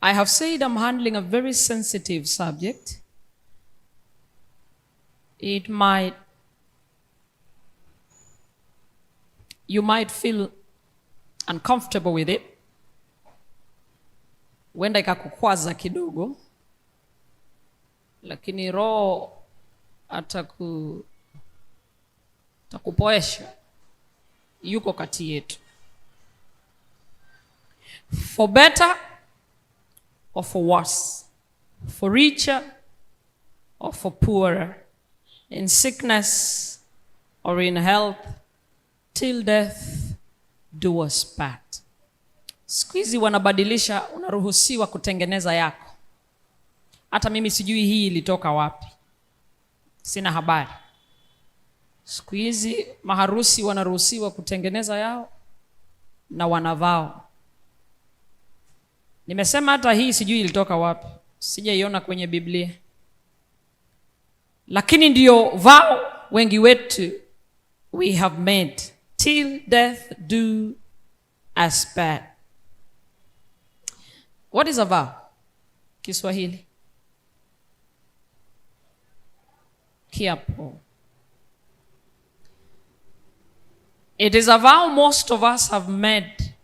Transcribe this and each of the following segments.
I have said I'm handling a very sensitive subject. You might feel uncomfortable with it. Wenda ikakukwaza kidogo. Lakini roho atakupoesha. Yuko kati yetu. For better or for worse. For richer or for poorer. In sickness or in health. Till death do us part. Siku hizi wanabadilisha, unaruhusiwa kutengeneza yako. Hata mimi sijui hii ilitoka wapi. Sina habari. Siku hizi maharusi wanaruhusiwa kutengeneza yao na wanavao. Nimesema hata hii sijui ilitoka wapi. Sijaiona kwenye Biblia. Lakini ndio vao wengi wetu we have made. Till death do us part. What is a vow? Kiswahili. Kiapo. It is a vow most of us have made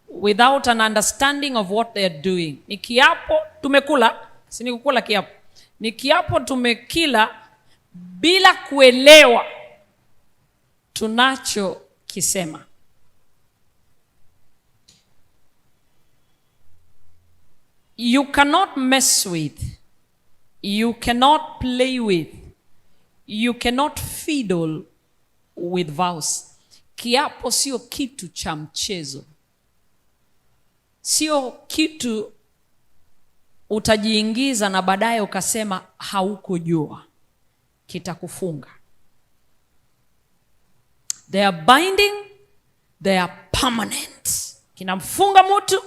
without an understanding of what they are doing. Ni kiapo tumekula, si ni kukula kiapo. Ni kiapo tumekila bila kuelewa tunacho kisema. You cannot mess with. You cannot play with. You cannot fiddle with vows. Kiapo sio kitu cha mchezo. Sio kitu utajiingiza na baadaye ukasema haukujua. Kitakufunga. They are binding, they are permanent. Kinamfunga mtu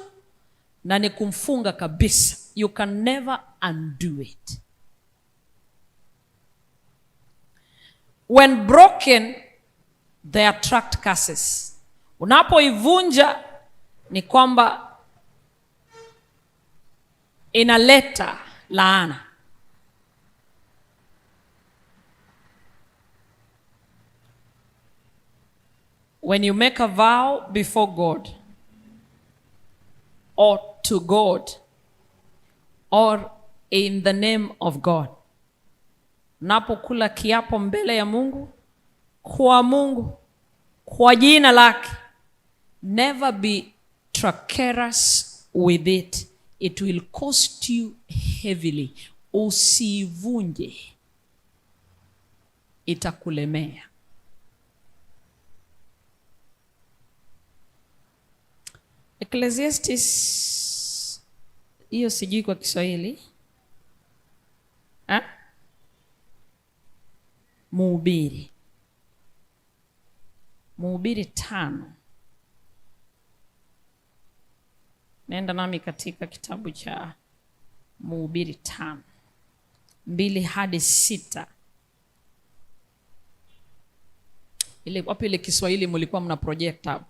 na ni kumfunga kabisa. You can never undo it. When broken, they attract curses. Unapoivunja ni kwamba inaleta laana. When you make a vow before God, or to God, or in the name of God, unapokula kiapo mbele ya Mungu, kwa jina lake, never be treacherous with it. It will cost you heavily. Usivunje, itakulemea. Ecclesiastes, hiyo sijui kwa Kiswahili. Mhubiri 5. Nenda nami katika kitabu cha Mhubiri 5, 2 hadi 6. Wapi ile Kiswahili mlikuwa mna project hapo?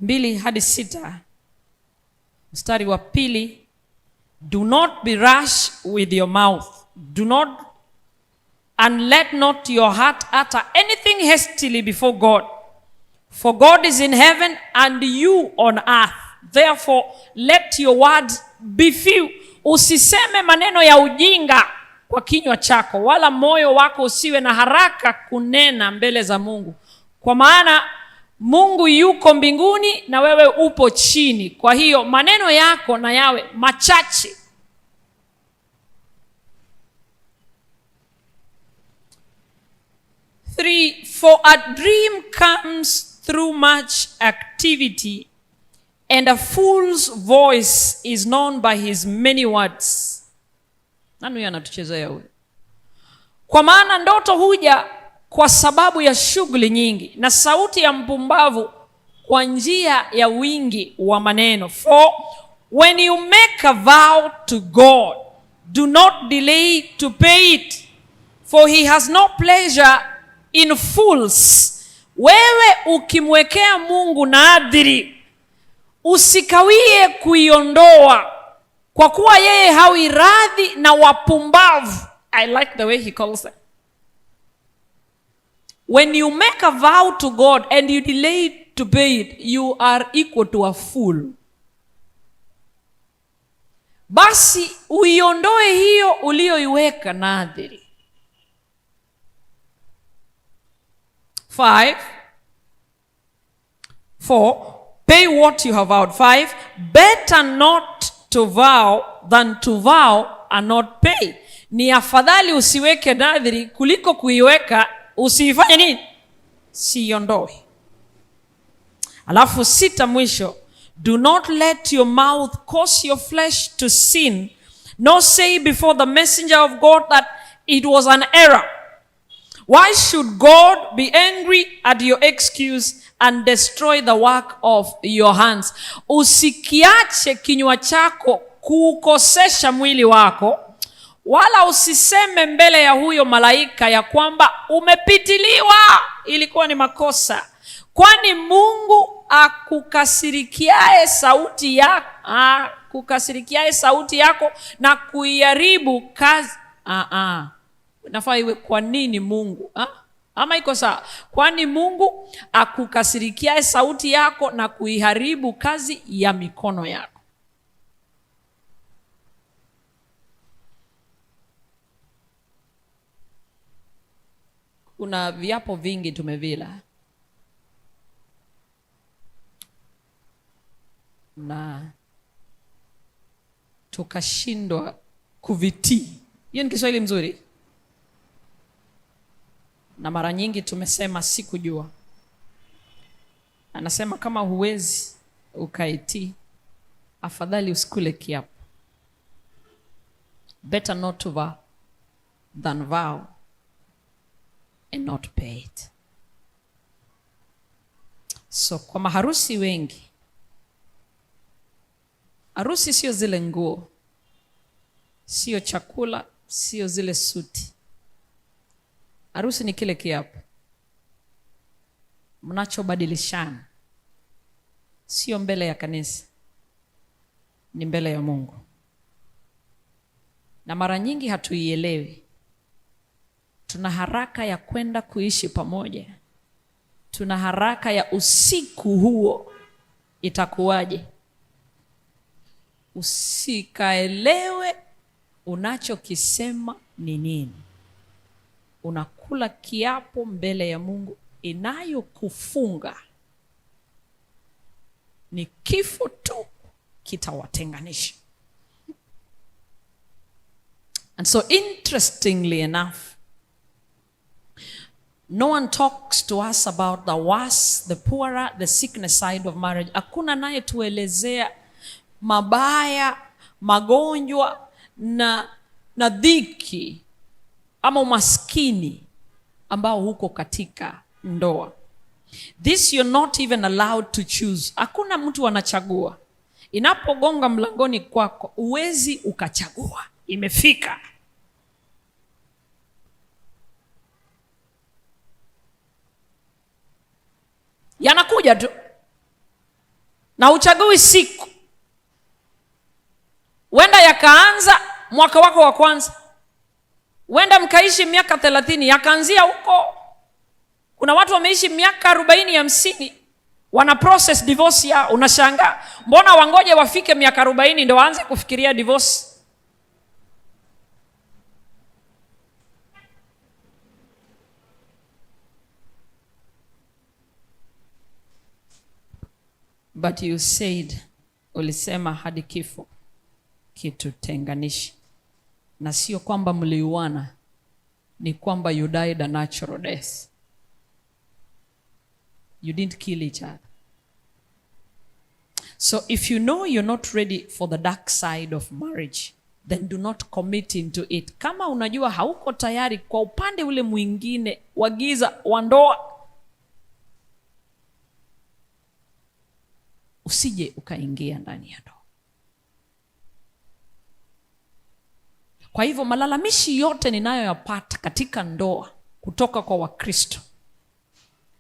2 hadi 6. Mstari wa 2. Do not be rash with your mouth. Do not, and let not your heart utter anything hastily before God. For God is in heaven and you on earth. Therefore, let your words be few. Usiseme maneno ya ujinga kwa kinywa chako, wala moyo wako usiwe na haraka kunena mbele za Mungu. Kwa maana Mungu yuko mbinguni na wewe upo chini. Kwa hiyo maneno yako na yawe machache. For a dream comes through much activity, and a fool's voice is known by his many words. Nani anatuchezea huyo? Kwa maana ndoto huja kwa sababu ya shughuli nyingi, na sauti ya mpumbavu kwa njia ya wingi wa maneno. For when you make a vow to God, do not delay to pay it, for he has no pleasure in fools. Wewe ukimwekea Mungu nadhiri, usikawie kuiondoa, kwa kuwa yeye hawi radhi na wapumbavu. I like the way he calls it. When you make a vow to God and you delay to pay it, you are equal to a fool. Basi uiondoe hiyo ulioiweka nadhiri. 4. Pay what you have vowed. 5. Better not to vow than to vow and not pay. Ni afadhali usiweke nadhiri kuliko kuiweka usifanye nini? Siondoe. Alafu 6 mwisho. Do not let your mouth cause your flesh to sin, nor say before the messenger of God that it was an error. Why should God be angry at your excuse and destroy the work of your hands? Usikiache kinywa chako kukosesha mwili wako, wala usiseme mbele ya huyo malaika ya kwamba umepitiliwa, ilikuwa ni makosa. Kwani Mungu akukasirikiae sauti yako na kuiharibu kazi. Nafaa iwe kwa nini Mungu? Ama iko sawa? Kwani Mungu akukasirikiae sauti yako na kuiharibu kazi ya mikono yako. Kuna viapo vingi tumevila na tukashindwa kuvitii. Hiyo ni Kiswahili mzuri. Na mara nyingi tumesema sikujua. Anasema kama huwezi ukaitii, afadhali usikule kiapo. Better not to vow than vow and not pay it. So kwa maharusi wengi, harusi sio zile nguo, sio chakula, sio zile suti. Harusi ni kile kiapo mnachobadilishana, sio mbele ya kanisa, ni mbele ya Mungu. Na mara nyingi hatuielewi. Tuna haraka ya kwenda kuishi pamoja, tuna haraka ya usiku huo itakuwaje. Usikaelewe unachokisema ni nini. Unakula kiapo mbele ya Mungu inayokufunga. Ni kifo tu kitawatenganisha. And so interestingly enough, no one talks to us about the worse, the poorer, the sickness side of marriage. Hakuna naye tuelezea mabaya, magonjwa na dhiki ama umaskini ambao huko katika ndoa. This you're not even allowed to choose. Hakuna mtu anachagua. Inapogonga mlangoni kwako, uwezi ukachagua. Imefika. Yanakuja tu. Na uchagui siku. Wenda yakaanza mwaka wako wa kwanza. Wenda mkaishi miaka 30, yakaanzia huko. Kuna watu wameishi miaka 40, 50, wana process divorce ya. Unashangaa, mbona wangoje wafike miaka 40 ndio waanze kufikiria divorce? But you said, ulisema hadi kifo kitutenganishe. Na sio kwamba mliuana, ni kwamba you died a natural death. You didn't kill each other. So if you know you're not ready for the dark side of marriage, then do not commit into it. Kama unajua hauko tayari kwa upande ule mwingine wa giza wa ndoa, usije ukaingia ndani ya ndoa. Kwa hivyo malalamishi yote ninayoyapata katika ndoa kutoka kwa Wakristo,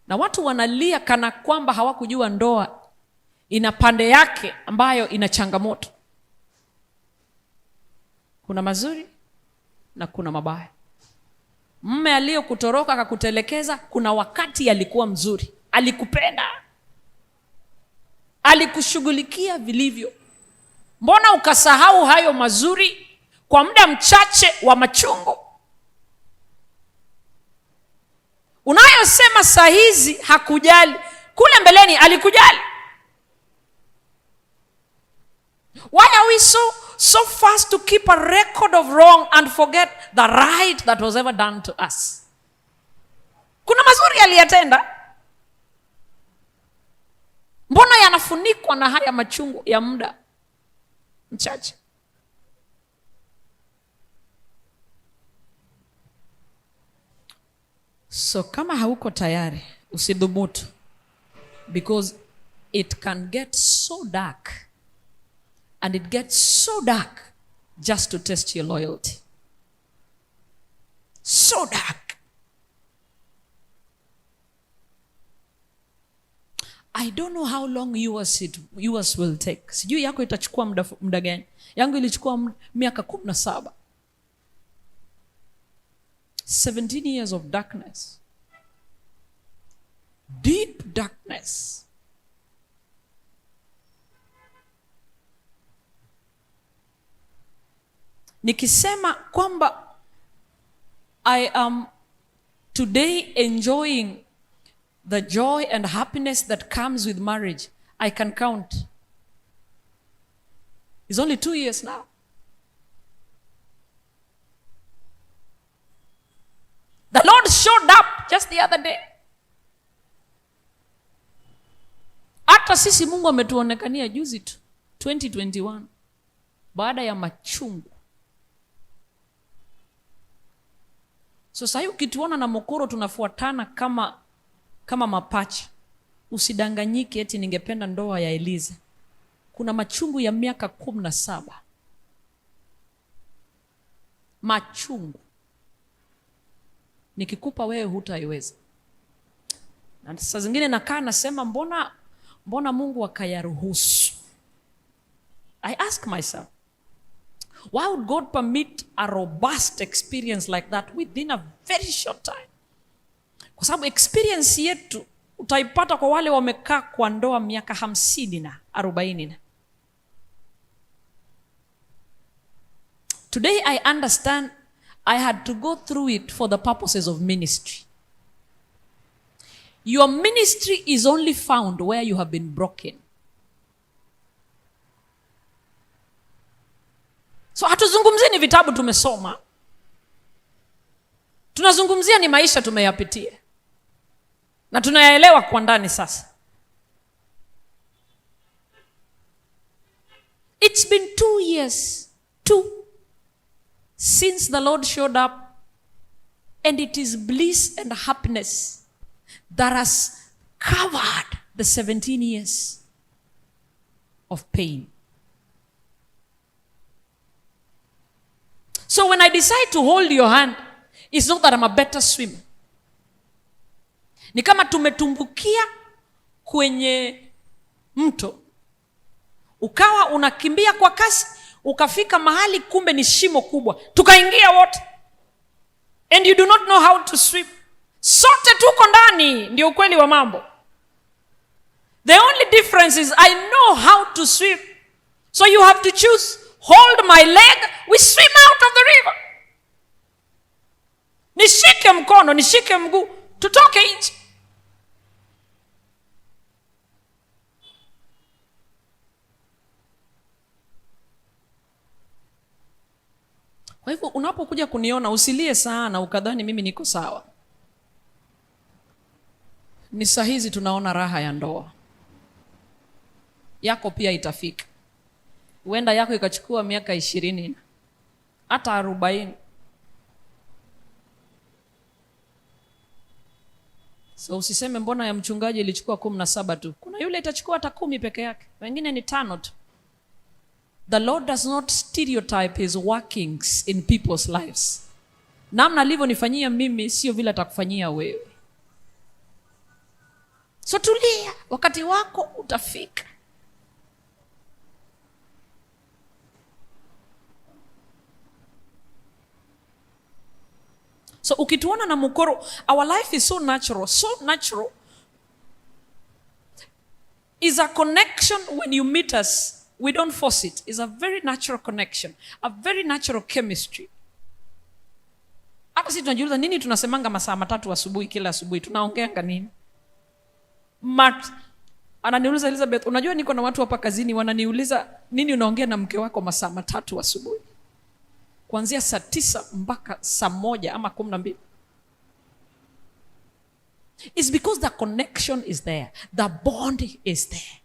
na watu wanalia kana kwamba hawakujua ndoa ina pande yake ambayo ina changamoto. Kuna mazuri na kuna mabaya. Mume aliyokutoroka akakutelekeza, kuna wakati alikuwa mzuri, alikupenda, alikushughulikia vilivyo. Mbona ukasahau hayo mazuri kwa muda mchache wa machungu? Unayosema saa hizi hakujali, kule mbeleni alikujali. Why are we so fast to keep a record of wrong and forget the right that was ever done to us? Kuna mazuri aliyatenda, mbona yanafunikwa na haya machungu ya muda mchache? So kama hauko tayari, usidhubutu, because it can get so dark, and it gets so dark just to test your loyalty. So dark. I don't know how long yours will take. Sijui yako itachukua muda gani. Yangu ilichukua miaka 17. 17 years of darkness. Deep darkness. Nikisema kwamba I am today enjoying the joy and happiness that comes with marriage, I can count. It's only 2 years now. The Lord showed up just the other day. Hata sisi Mungu ametuonekania juzi tu, 2021, baada ya machungu. So sasa ukituona na Mokoro tunafuatana kama mapacha, usidanganyike eti ningependa ndoa ya Eliza. Kuna machungu ya miaka 17. Machungu. Nikikupa wewe hutaiweza. Na saa zingine nakaa nasema mbona Mungu akayaruhusu? I ask myself, why would God permit a robust experience like that within a very short time? Kwa sababu experience yetu utaipata kwa wale wamekaa kwa ndoa miaka 50 na 40 na. Today I understand I had to go through it for the purposes of ministry. Your ministry is only found where you have been broken. So hatuzungumzia ni vitabu tumesoma. Tunazungumzia ni maisha tumeyapitia. Na tunayaelewa kwa ndani sasa. It's been 2 years, since the Lord showed up, and it is bliss and happiness that has covered the 17 years of pain. So when I decide to hold your hand, it's not that I'm a better swimmer. Ni kama tumetumbukia kwenye mto, ukawa unakimbia kwa kasi, ukafika mahali kumbe ni shimo kubwa, tukaingia wote, and you do not know how to swim. Sote tuko ndani, ndio ukweli wa mambo. The only difference is I know how to swim, so you have to choose. Hold my leg, we swim out of the river. Nishike mkono, nishike mguu, tutoke nje. Kwa hivyo unapokuja kuniona usilie sana ukadhani mimi niko sawa. Ni saa hizi tunaona raha ya ndoa. Yako pia itafika. Huenda yako ikachukua miaka 20 hata 40. So usiseme mbona ya mchungaji ilichukua 17 tu. Kuna yule itachukua hata 10 peke yake. Wengine ni 5 tu. The Lord does not stereotype his workings in people's lives. Namna alivyonifanyia mimi sio vile atakufanyia wewe. So tulia, wakati wako utafika. So ukituona na Mokoro, our life is so natural, so natural. Is a connection when you meet us. We don't force it. It's a very natural connection, a very natural chemistry. Hata sisi tunajiuliza nini tunasemanga masaa 3 asubuhi kila asubuhi. Tunaongeanga nini? Ananiuliza Elizabeth, unajua niko na watu hapa kazini wananiuliza nini unaongea na mke wako masaa 3 asubuhi? Kuanzia saa 9 mpaka saa 1 ama 12. It's because the connection is there. The bond is there.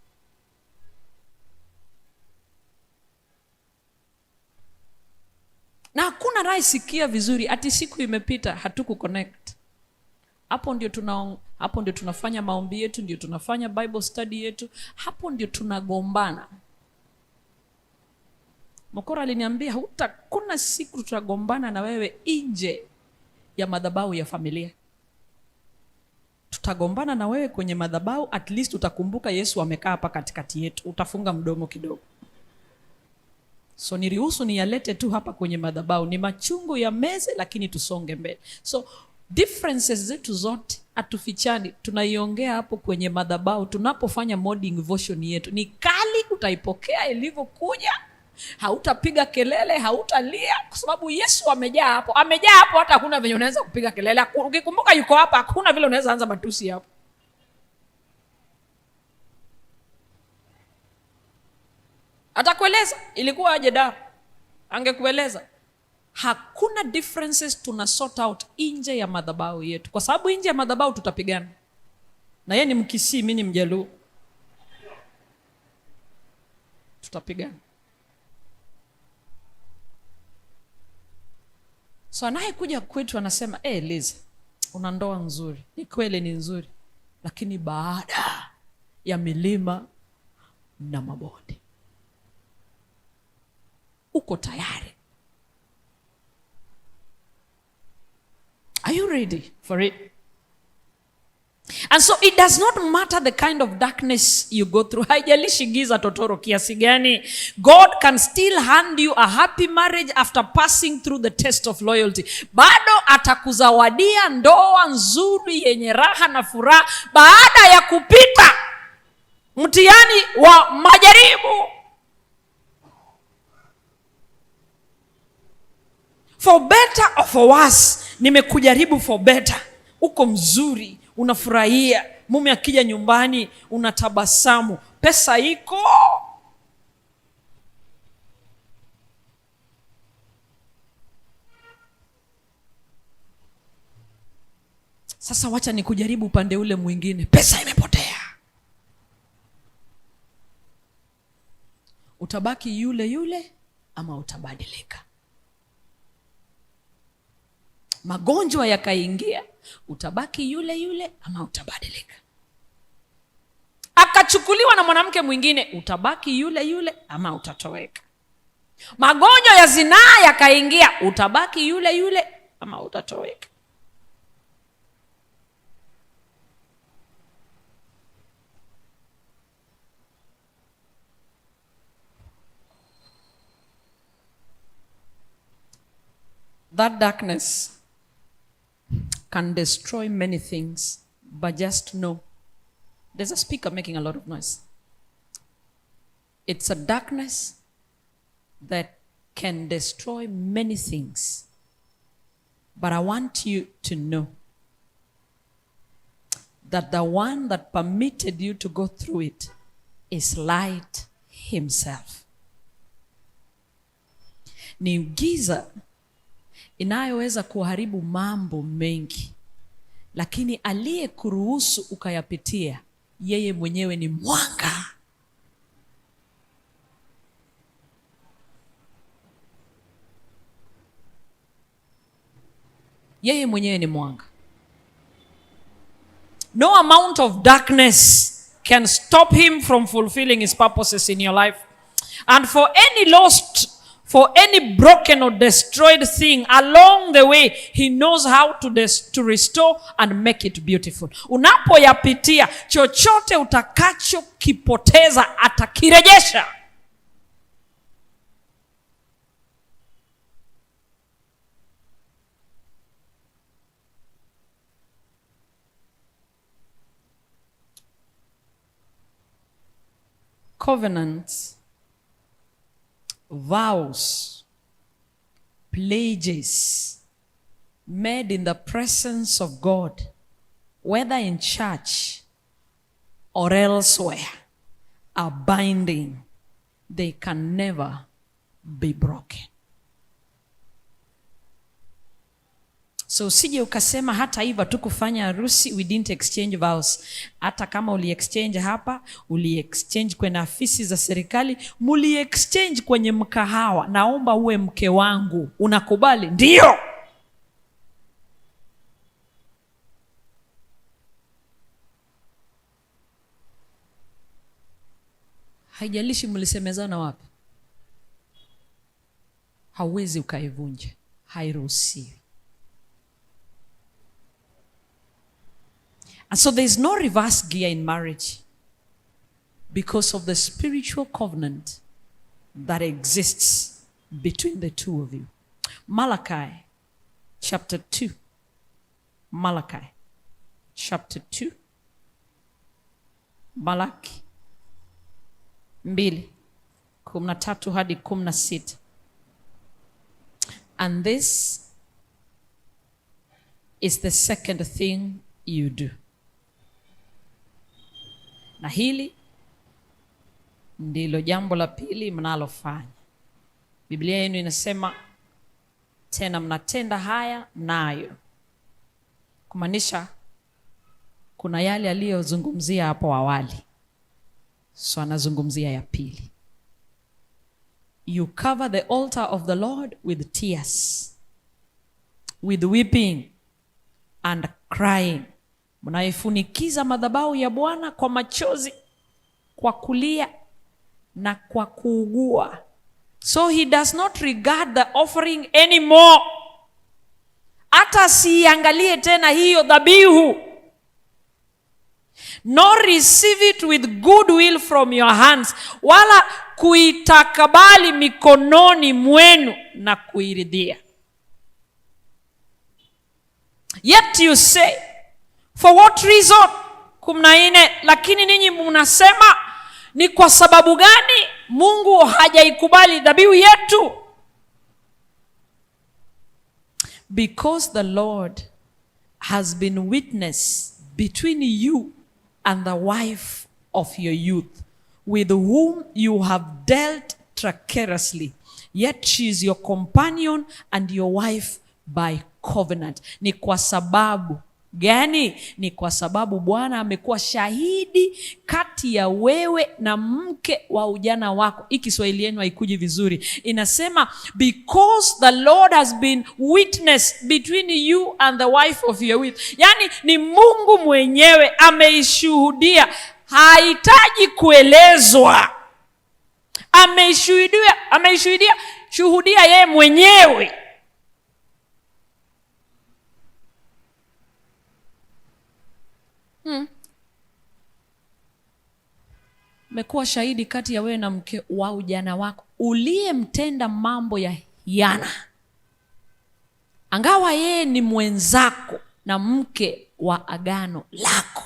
Na hakuna rai sikia vizuri ati siku imepita hatuku connect. Hapo ndio tunafanya maombi yetu, ndio tunafanya Bible study yetu, hapo ndio tunagombana. Mokoro aliniambia kuna siku tutagombana na wewe nje ya madhabahu ya familia. Tutagombana na wewe kwenye madhabahu, at least utakumbuka Yesu amekaa hapa katikati yetu, utafunga mdomo kidogo. So niruhusu niyalete tu hapa kwenye madhabahu, ni machungu ya meze lakini tusonge mbele. So differences zetu zote atufichani, tunaiongea hapo kwenye madhabahu. Tunapofanya morning devotion yetu ni kali, utaipokea ilivyokuja. Hautapiga kelele, hautalia, kwa sababu Yesu amejaa hapo. Amejaa hapo hata hakuna vile unaweza kupiga kelele. Ukikumbuka yuko hapa, hakuna vile unaweza anza matusi hapo. Atakueleza ilikuwa aje da. Angekueleza. Hakuna differences tuna sort out nje ya madhabahu yetu. Kwa sababu nje ya madhabahu tutapigana. Na yeye ni Mkisii, mimi ni Mjaluo. Tutapigana. So anayekuja kwetu anasema, Liz, una ndoa nzuri. Ni kweli ni nzuri. Lakini baada ya milima na mabonde. Uko tayari? Are you ready for it? And so it does not matter the kind of darkness you go through. Haijalishi giza totoro kiasi gani. God can still hand you a happy marriage after passing through the test of loyalty. Bado atakuzawadia ndoa nzuri yenye raha na furaha baada ya kupita mtihani wa majaribu. For better or for worse, nimekujaribu for better. Uko mzuri, unafurahia, mume akija nyumbani unatabasamu, pesa iko. Sasa wacha nikujaribu upande ule mwingine, pesa imepotea. Utabaki yule yule ama utabadilika? Magonjwa yakaingia, utabaki yule yule ama utabadilika? Akachukuliwa na mwanamke mwingine, utabaki yule yule ama utatoweka? Magonjwa ya zinaa yakaingia, utabaki yule yule ama utatoweka? That darkness can destroy many things, but just know, there's a speaker making a lot of noise. It's a darkness that can destroy many things, but I want you to know that the one that permitted you to go through it is light himself. Ni giza inayoweza kuharibu mambo mengi, lakini aliyekuruhusu ukayapitia, yeye mwenyewe ni mwanga. Yeye mwenyewe ni mwanga. No amount of darkness can stop him from fulfilling his purposes in your life. And for any lost, for any broken or destroyed thing along the way, he knows how to restore and make it beautiful. Unapoyapitia, chochote utakacho kipoteza atakirejesha. covenants, vows, pledges made in the presence of God, whether in church or elsewhere, are binding. They can never be broken. So usije ukasema hata hivyo tu kufanya harusi we didn't exchange vows. Hata kama uli exchange hapa, uli exchange kwenye afisi za serikali, muli exchange kwenye mkahawa, naomba uwe mke wangu, unakubali? Ndio. Haijalishi mlisemezana wapi, hauwezi ukaivunja, hairuhusiwi. And so there is no reverse gear in marriage because of the spiritual covenant that exists between the two of you. Malachi chapter 2. Malachi chapter 2. Malaki 2:13 hadi 16. And this is the second thing you do. Na hili ndilo jambo la pili mnalofanya. Biblia yenu inasema tena mnatenda haya nayo. Kumaanisha kuna yale aliyozungumzia hapo awali, so anazungumzia ya pili. You cover the altar of the Lord with tears, with weeping and crying. Mnaifunikiza madhabahu ya Bwana kwa machozi, kwa kulia na kwa kuugua. So he does not regard the offering anymore. Hata siangalie tena hiyo dhabihu. Nor receive it with goodwill from your hands, wala kuitakabali mikononi mwenu na kuiridhia. Yet you say, for what reason? 14. Lakini ninyi mnasema, ni kwa sababu gani Mungu hajaikubali dhabihu yetu? Because the Lord has been witness between you and the wife of your youth, with whom you have dealt treacherously, yet she is your companion and your wife by covenant. Ni kwa sababu gani? Ni kwa sababu Bwana amekuwa shahidi kati ya wewe na mke wa ujana wako. Hii Kiswahili yenu haikuji vizuri. Inasema because the Lord has been witness between you and the wife of your youth. Yani ni Mungu mwenyewe ameishuhudia, hahitaji kuelezwa. Shuhudia yeye mwenyewe. Mekuwa shahidi kati ya wewe na mke wa ujana wako uliyemtenda mambo ya hiana, angawa yeye ni mwenzako na mke wa agano lako.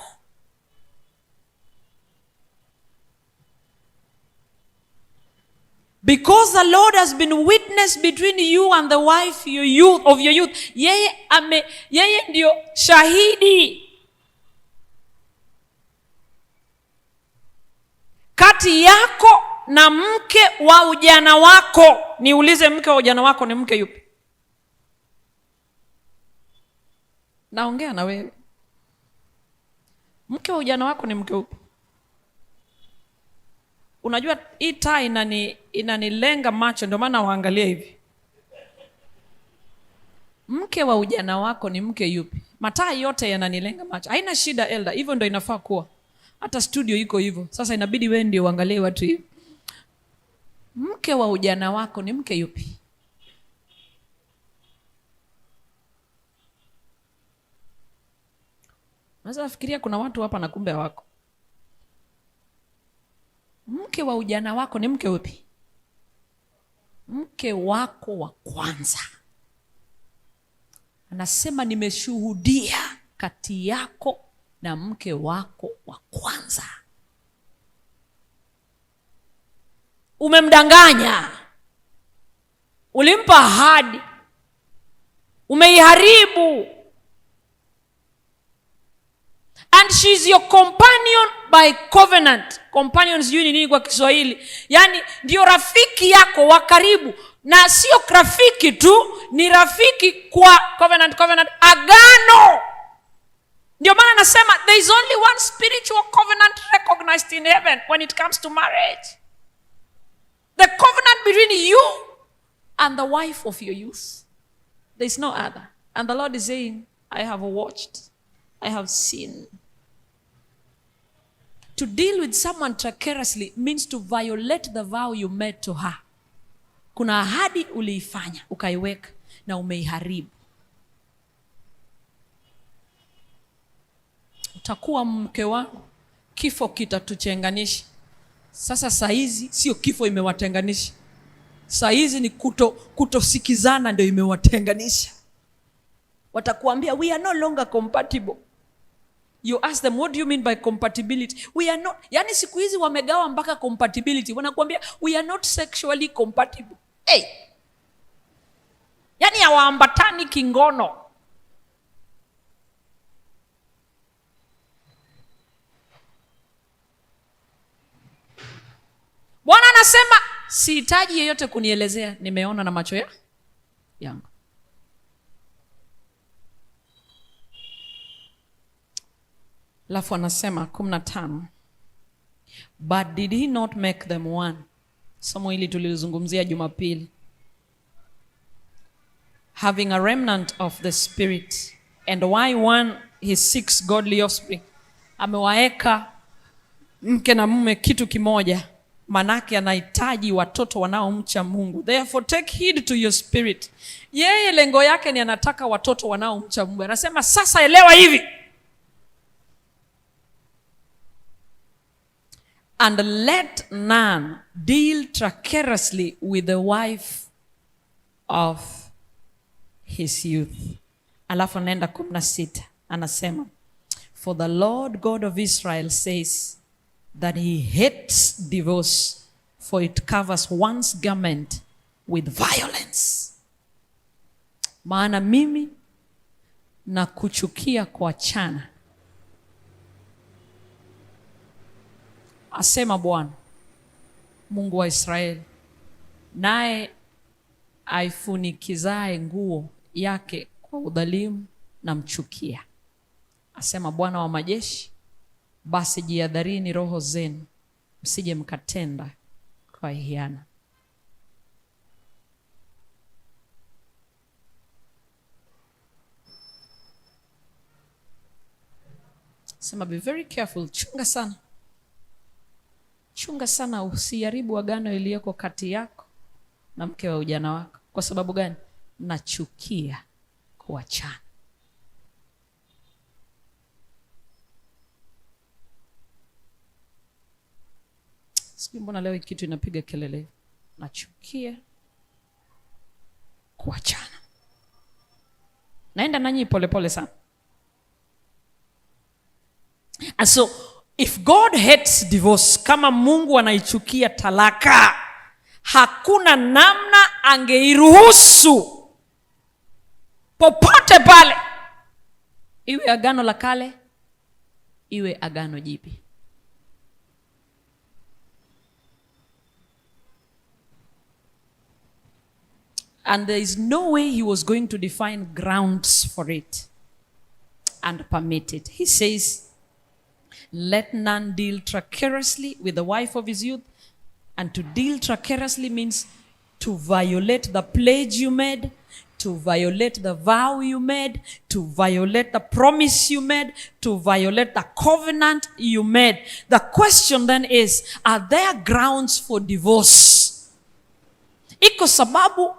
Because the Lord has been witness between you and the wife of your youth. Yeye ndio shahidi kati yako na mke wa ujana wako. Niulize, mke wa ujana wako ni mke yupi? Naongea na wewe. Mke wa ujana wako ni mke upi? Unajua hii taa inanilenga macho, ndio maana waangalia hivi. Mke wa ujana wako ni mke yupi? Mataa yote yananilenga macho. Haina shida elda, hivyo ndio inafaa kuwa. Hata studio iko hivyo. Sasa inabidi wewe ndio uangalie watu hivi. Mke wa ujana wako ni mke yupi? Unaweza fikiria kuna watu hapa na kumbe wako. Mke wa ujana wako ni mke upi? Mke wako wa kwanza. Anasema nimeshuhudia kati yako na mke wako wa kwanza. umemdanganya, ulimpa ahadi, umeiharibu. And she's your companion by covenant. Companion sijui ni nini kwa Kiswahili. Yaani ndio rafiki yako wa karibu, na sio rafiki tu, ni rafiki kwa covenant, agano. Ndio maana nasema there is only one spiritual covenant recognized in heaven when it comes to marriage. The covenant between you and the wife of your youth. There is no other. And the Lord is saying, I have watched, I have seen. To deal with someone treacherously means to violate the vow you made to her. Kuna ahadi uliifanya, ukaiweka na umeiharibu. Utakuwa mke wangu, kifo kitatuchenganisha. Sasa saizi sio kifo imewatenganisha. Saizi ni kutosikizana ndio imewatenganisha. Watakuambia we are no longer compatible. You ask them, what do you mean by compatibility? We are not. Yani siku hizi wamegawa mpaka compatibility. Wanakuambia we are not sexually compatible. Hey. Yani hawaambatani kingono. Bwana anasema sihitaji yeyote kunielezea, nimeona na macho yangu. Alafu anasema 15. But did he not make them one? Somo hili tulizungumzia Jumapili. Having a remnant of the spirit, and why one? His 6 godly offspring. Amewaeka mke na mume kitu kimoja, manake anahitaji watoto wanaomcha Mungu. Therefore take heed to your spirit. Yeye lengo yake ni anataka watoto wanaomcha Mungu. Anasema sasa elewa hivi. And let none deal treacherously with the wife of his youth. Alafu nenda 16. Anasema, for the Lord God of Israel says that he hates divorce, for it covers one's garment with violence. Maana mimi na kuchukia kuachana, asema Bwana Mungu wa Israeli, naye aifunikizae nguo yake kwa udhalimu na mchukia. Asema Bwana wa majeshi, basi jihadharini roho zenu, msije mkatenda kwa hiana. Sema be very careful, chunga sana. Chunga sana usiharibu agano iliyoko kati yako na mke wa ujana wako. Kwa sababu gani? Nachukia kuachana. Sijui mbona leo kitu inapiga kelele. Nachukia kuachana. Naenda nanyi pole sana. And so if God hates divorce, kama Mungu anaichukia talaka, hakuna namna angeiruhusu popote pale, iwe agano la kale, iwe agano jipya. And there is no way he was going to define grounds for it and permit it. He says, let none deal treacherously with the wife of his youth. And to deal treacherously means to violate the pledge you made, to violate the vow you made, to violate the promise you made, to violate the covenant you made. The question then is, are there grounds for divorce? Iko sababu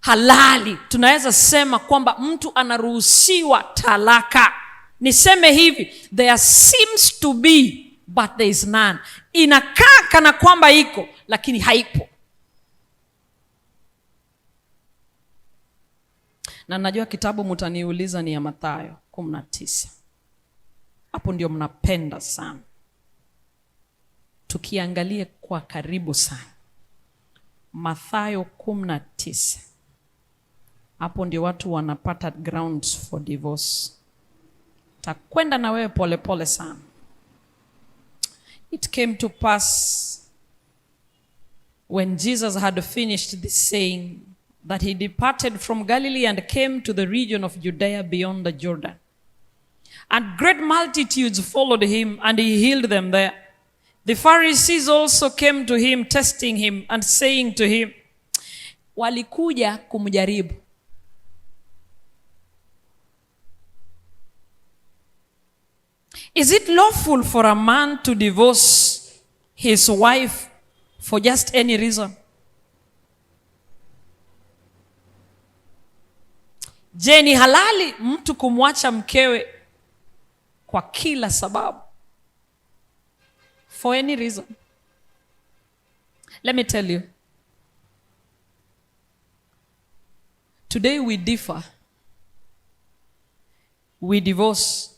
halali tunaweza sema kwamba mtu anaruhusiwa talaka. Niseme hivi, there seems to be but there is none. Inakaa kana kwamba iko lakini haipo. Na najua kitabu mtaniuliza ni ya Mathayo 19. Hapo ndio mnapenda sana. Tukiangalie kwa karibu sana. Mathayo 19. Hapo ndio watu wanapata grounds for divorce. Takwenda na wewe pole pole sana. It came to pass when Jesus had finished this saying that he departed from Galilee and came to the region of Judea beyond the Jordan. And great multitudes followed him, and he healed them there. The Pharisees also came to him, testing him and saying to him, walikuja kumjaribu. Is it lawful for a man to divorce his wife for just any reason? Je, ni halali mtu kumwacha mkewe kwa kila sababu? For any reason? Let me tell you. Today we differ. We divorce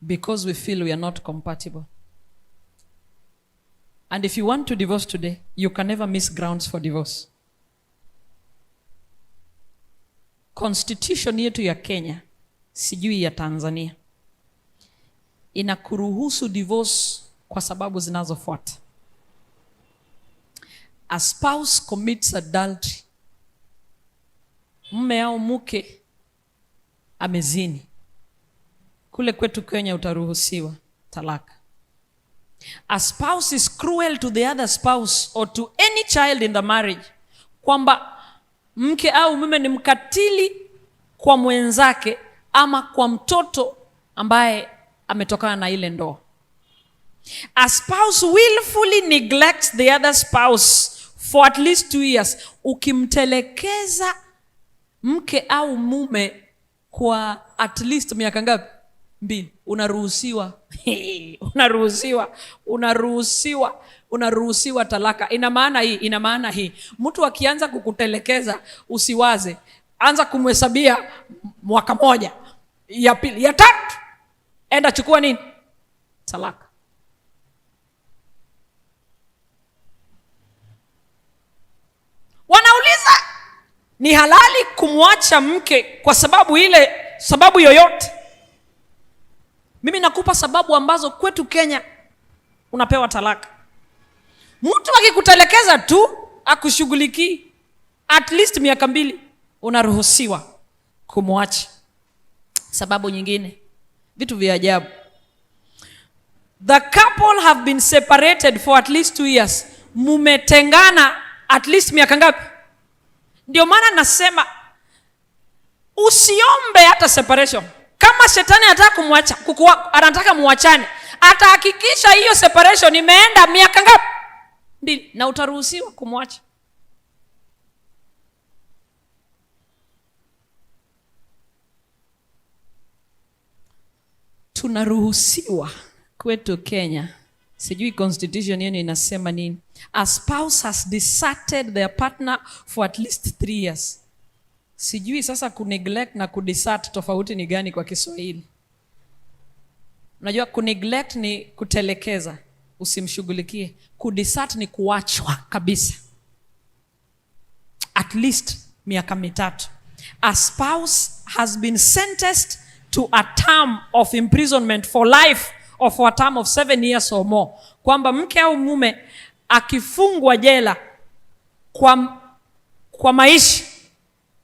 because we feel we are not compatible. And if you want to divorce today, you can never miss grounds for divorce. Constitution yetu ya Kenya, sijui ya Tanzania, inakuruhusu divorce kwa sababu zinazofuata. A spouse commits adultery. Mume au mke amezini. Kule kwetu Kenya utaruhusiwa talaka. A spouse is cruel to the other spouse or to any child in the marriage. Kwamba mke au mume ni mkatili kwa mwenzake ama kwa mtoto ambaye ametokana na ile ndoa. A spouse willfully neglects the other spouse for at least 2 years. Ukimtelekeza mke au mume kwa at least miaka ngapi? 2. Unaruhusiwa talaka. Ina maana hii. Mtu akianza kukutelekeza usiwaze. Anza kumhesabia mwaka 1, ya 2, ya 3. Enda chukua nini? Talaka. Wanauliza, ni halali kumwacha mke kwa sababu yoyote? Mimi nakupa sababu ambazo kwetu Kenya unapewa talaka. Mtu akikutelekeza tu akushughulikii at least miaka 2, unaruhusiwa kumwacha. Sababu nyingine, vitu vya ajabu. The couple have been separated for at least 2 years. Mumetengana at least miaka ngapi? Ndio maana nasema usiombe hata separation. Kama shetani anataka muachane, atahakikisha hiyo separation imeenda miaka ngapi? 2, na utaruhusiwa kumwacha. Tunaruhusiwa kwetu Kenya. Sijui constitution yenu inasema nini. A spouse has deserted their partner for at least 3 years. Sijui sasa kuneglect na kudesert tofauti ni gani kwa Kiswahili. Unajua kuneglect ni kutelekeza, usimshughulikie. Kudesert ni kuachwa kabisa. At least miaka 3. A spouse has been sentenced to a term of imprisonment for life or for a term of 7 years or more. Kwamba mke au mume akifungwa jela kwa maisha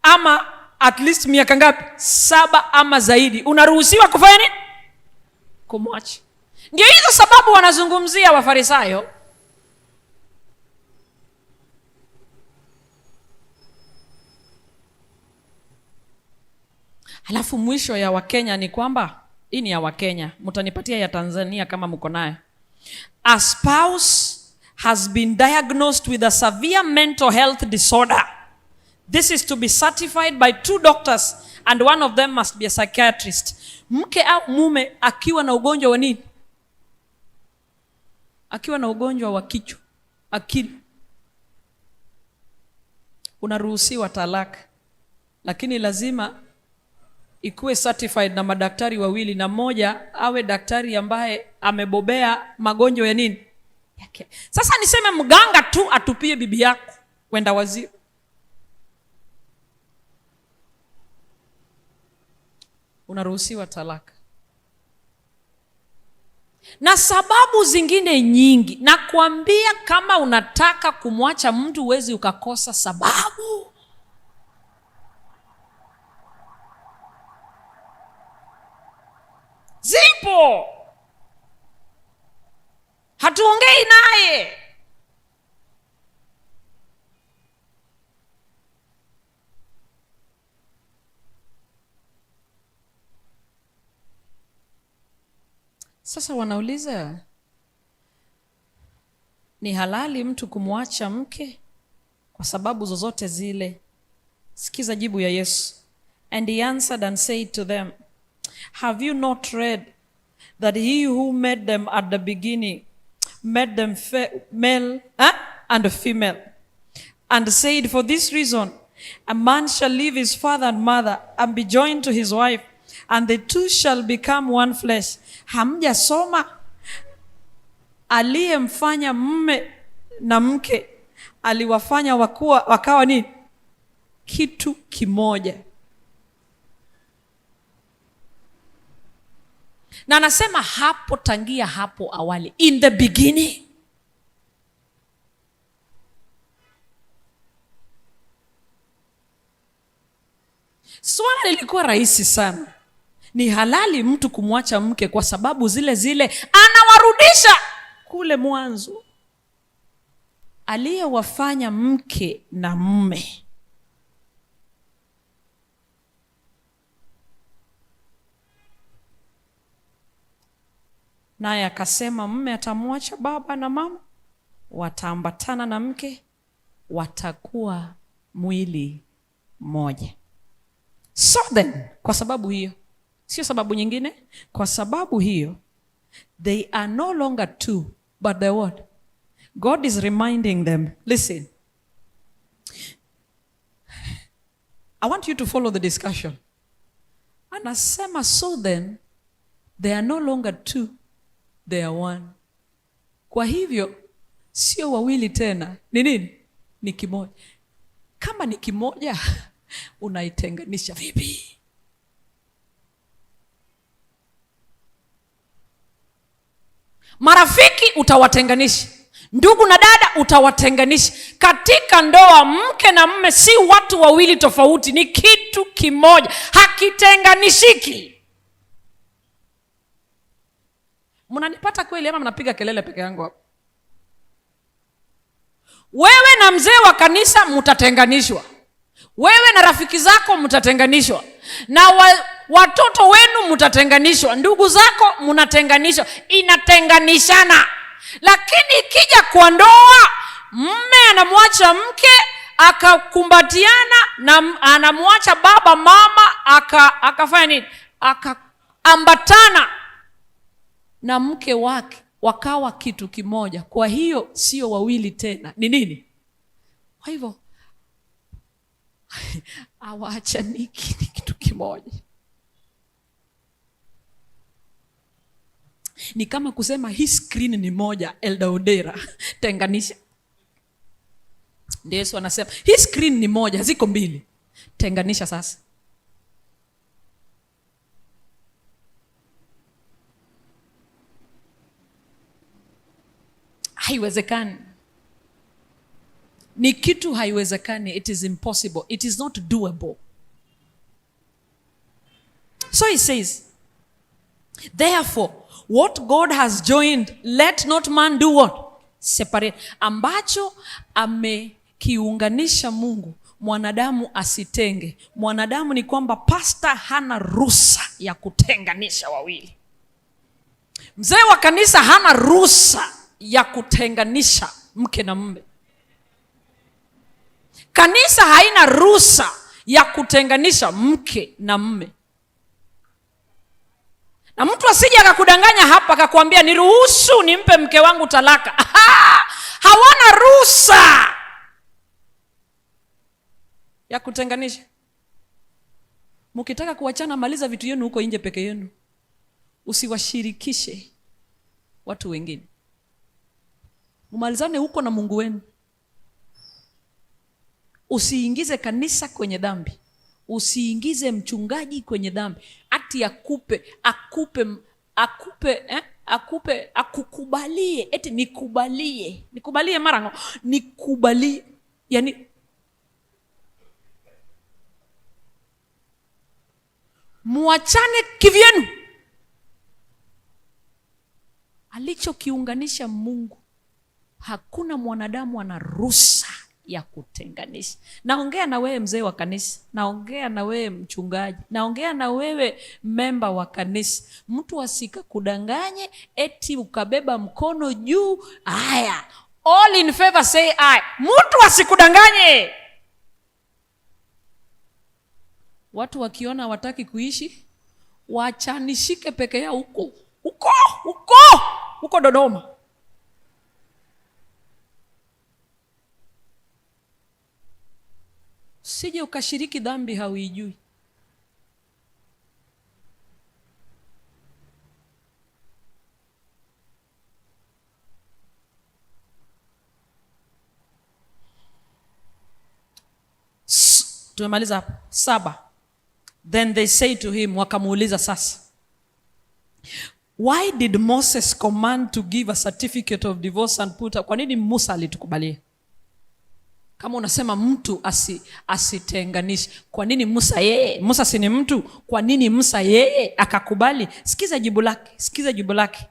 ama at least miaka ngapi? 7 ama zaidi, unaruhusiwa kufanya nini? Kumwacha. Ndio hizo sababu wanazungumzia Wafarisayo. Halafu mwisho ya Wakenya ni kwamba, hii ni ya Wakenya, mtanipatia ya Tanzania kama mko nayo. A spouse has been diagnosed with a severe mental health disorder. This is to be certified by 2 doctors and one of them must be a psychiatrist. Mke au mume akiwa na ugonjwa wa nini? Akiwa na ugonjwa wa kichwa, akili, unaruhusiwa talaka. Lakini lazima ikuwe certified na madaktari 2, na mmoja awe daktari ambaye amebobea magonjwa ya nini? yake. Sasa niseme mganga tu atupie bibi yako kwenda wazimu, unaruhusiwa talaka. Na sababu zingine nyingi. Nakwambia kama unataka kumwacha mtu huwezi ukakosa sababu. Zipo. Hatuongei naye. Sasa wanauliza, ni halali mtu kumwacha mke kwa sababu zozote zile? Sikiza jibu ya Yesu. And he answered and said to them, have you not read that he who made them at the beginning made them male and female, and said, for this reason a man shall leave his father and mother and be joined to his wife, and the two shall become one flesh. Hamjasoma aliyemfanya mume na mke aliwafanya wakawa ni kitu kimoja? Na anasema hapo, tangia hapo awali, in the beginning. Swala lilikuwa rahisi sana. Ni halali mtu kumwacha mke kwa sababu zile zile, anawarudisha kule mwanzo aliyewafanya mke na mume. Naye akasema mume atamwacha baba na mama, wataambatana na mke, watakuwa mwili moja. So then, kwa sababu hiyo, sio sababu nyingine, kwa sababu hiyo, they are no longer two, but the what? God is reminding them, listen, I want you to follow the discussion. Anasema, so then, they are no longer two, they are one. Kwa hivyo, sio wawili tena. Ni nini? Ni kimoja. Kama ni kimoja, unaitenganisha vipi? Marafiki utawatenganisha, ndugu na dada utawatenganisha. Katika ndoa, mke na mume si watu wawili tofauti, ni kitu kimoja, hakitenganishiki. Mnanipata kweli ama mnapiga kelele peke yangu hapo? Wewe na mzee wa kanisa mtatenganishwa. Wewe na rafiki zako mtatenganishwa. Na watoto wenu mtatenganishwa. Ndugu zako mnatenganishwa. Inatenganishana. Lakini ikija kwa ndoa, mume anamwacha mke, akakumbatiana, na anamwacha baba mama, akafanya nini? Akaambatana na mke wake, wakawa kitu kimoja. Kwa hiyo sio wawili tena, ni nini? Kwa hivyo hawaachaniki, ni kitu kimoja. Ni kama kusema hii screen ni moja, Elda Odera, tenganisha. Ndio Yesu anasema hii screen ni moja, ziko mbili, tenganisha sasa. Haiwezekani. Ni kitu haiwezekani. It is impossible. It is not doable. So he says, therefore, what God has joined, let not man do what? Separate. Ambacho amekiunganisha Mungu, mwanadamu asitenge. Mwanadamu ni kwamba pastor hana ruhusa ya kutenganisha wawili. Mzee wa kanisa hana ruhusa ya kutenganisha mke na mume. Kanisa haina ruhusa ya kutenganisha mke na mume. Na mtu asije akakudanganya hapa akakwambia niruhusu nimpe mke wangu talaka. Hawana ruhusa ya kutenganisha. Mkitaka kuachana, maliza vitu yenu huko nje peke yenu. Usiwashirikishe watu wengine. Umalizane huko na Mungu wenu. Usiingize kanisa kwenye dhambi. Usiingize mchungaji kwenye dhambi. Ati akukubalie. Eti nikubalie mara. Nikubalie. Yani muachane kivyenu. Alichokiunganisha Mungu, hakuna mwanadamu ana ruhusa ya kutenganisha. Naongea na wewe mzee wa kanisa, naongea na wewe mchungaji, naongea na wewe memba wa kanisa. Mtu asikakudanganye eti ukabeba mkono juu. Haya, all in favor say aye. Mtu asikudanganye. Watu wakiona hawataki kuishi, wachanishike peke yao huko Dodoma. Sije ukashiriki dhambi hauijui. Tumemaliza hapo. 7. Then they say to him, wakamuuliza sasa, why did Moses command to give a certificate of divorce and put up? Kwa nini Musa alitukubalia? Kama unasema mtu asitenganishe, kwa nini Musa yeye? Musa si ni mtu? Kwa nini Musa yeye akakubali? Sikiza jibu lake.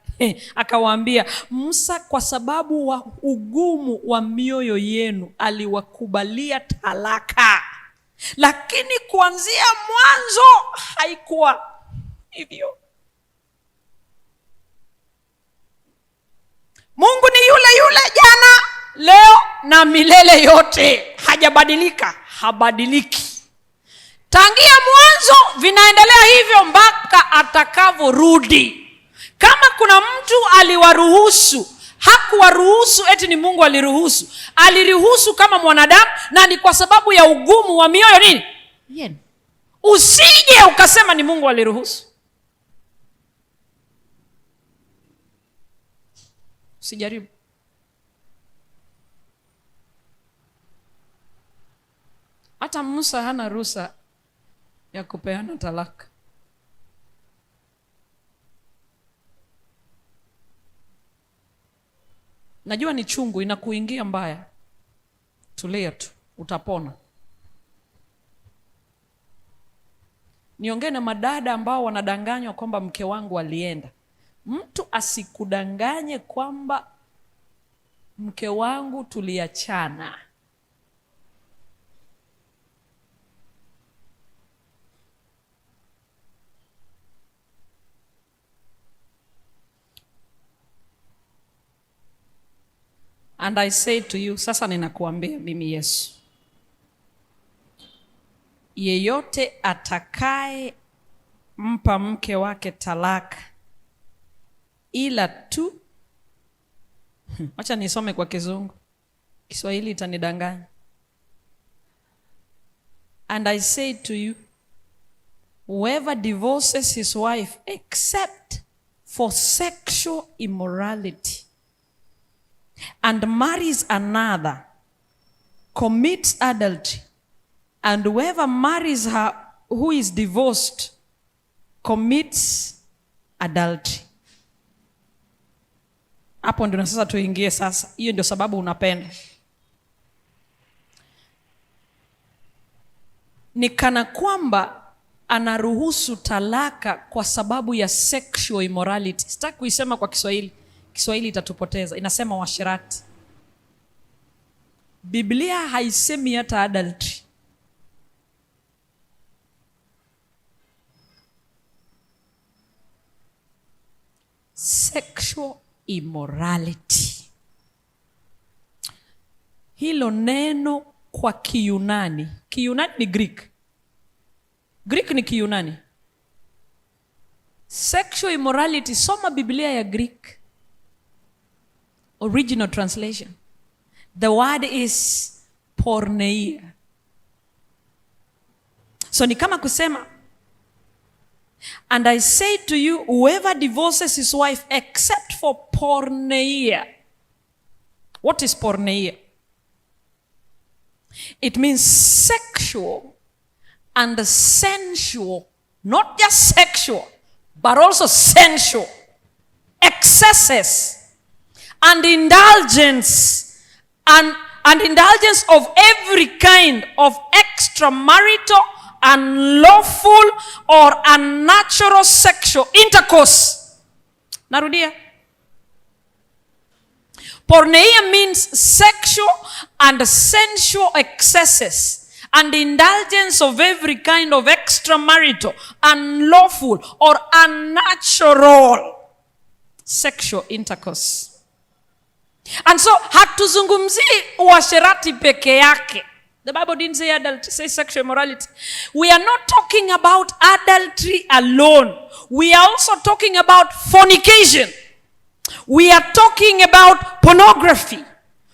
Akawaambia, Musa kwa sababu wa ugumu wa mioyo yenu aliwakubalia talaka. Lakini kuanzia mwanzo haikuwa hivyo. Mungu ni yule jana, leo na milele yote. Hajabadilika, habadiliki. Tangia mwanzo vinaendelea hivyo mpaka atakavyorudi. Kama kuna mtu aliwaruhusu, hakuwaruhusu eti ni Mungu aliruhusu. Aliruhusu kama mwanadamu, na ni kwa sababu ya ugumu wa mioyo nini? Yenu. Usije ukasema ni Mungu aliruhusu. Usijaribu. Hata Musa hana ruhusa ya kupeana talaka. Najua ni chungu, inakuingia mbaya. Tulia tu, utapona. Niongee na madada ambao wanadanganywa kwamba mke wangu alienda. Mtu asikudanganye kwamba mke wangu tuliachana. And I say to you, sasa ninakuambia mimi Yesu, yeyote atakaye mpa mke wake talaka ila tu acha nisome kwa Kizungu, Kiswahili itanidanganya. And I say to you, whoever divorces his wife except for sexual immorality and marries another commits adultery, and whoever marries her who is divorced commits adultery. Hapo ndio sasa tuingie sasa. Hiyo ndio sababu unapenda. Ni kana kwamba anaruhusu talaka kwa sababu ya sexual immorality. Sitaki kuisema kwa Kiswahili. Kiswahili itatupoteza. Inasema uasherati. Biblia haisemi hata adultery. Sexual immorality. Hilo neno kwa Kiyunani. Kiyunani ni Greek. Greek ni Kiyunani. Sexual immorality, soma Biblia ya Greek. Original translation. The word is porneia. So ni kama kusema, and I say to you, whoever divorces his wife except for porneia What is porneia? It means sexual and sensual, not just sexual, but also sensual excesses and indulgence and indulgence of every kind of extramarital, unlawful, or unnatural sexual intercourse. Narudia. Porneia means sexual and sensual excesses and indulgence of every kind of extramarital, unlawful, or unnatural sexual intercourse. And so hatuzungumzi uasherati peke yake. The Bible didn't say adultery, say sexual immorality. We are not talking about adultery alone. We are also talking about fornication. We are talking about pornography.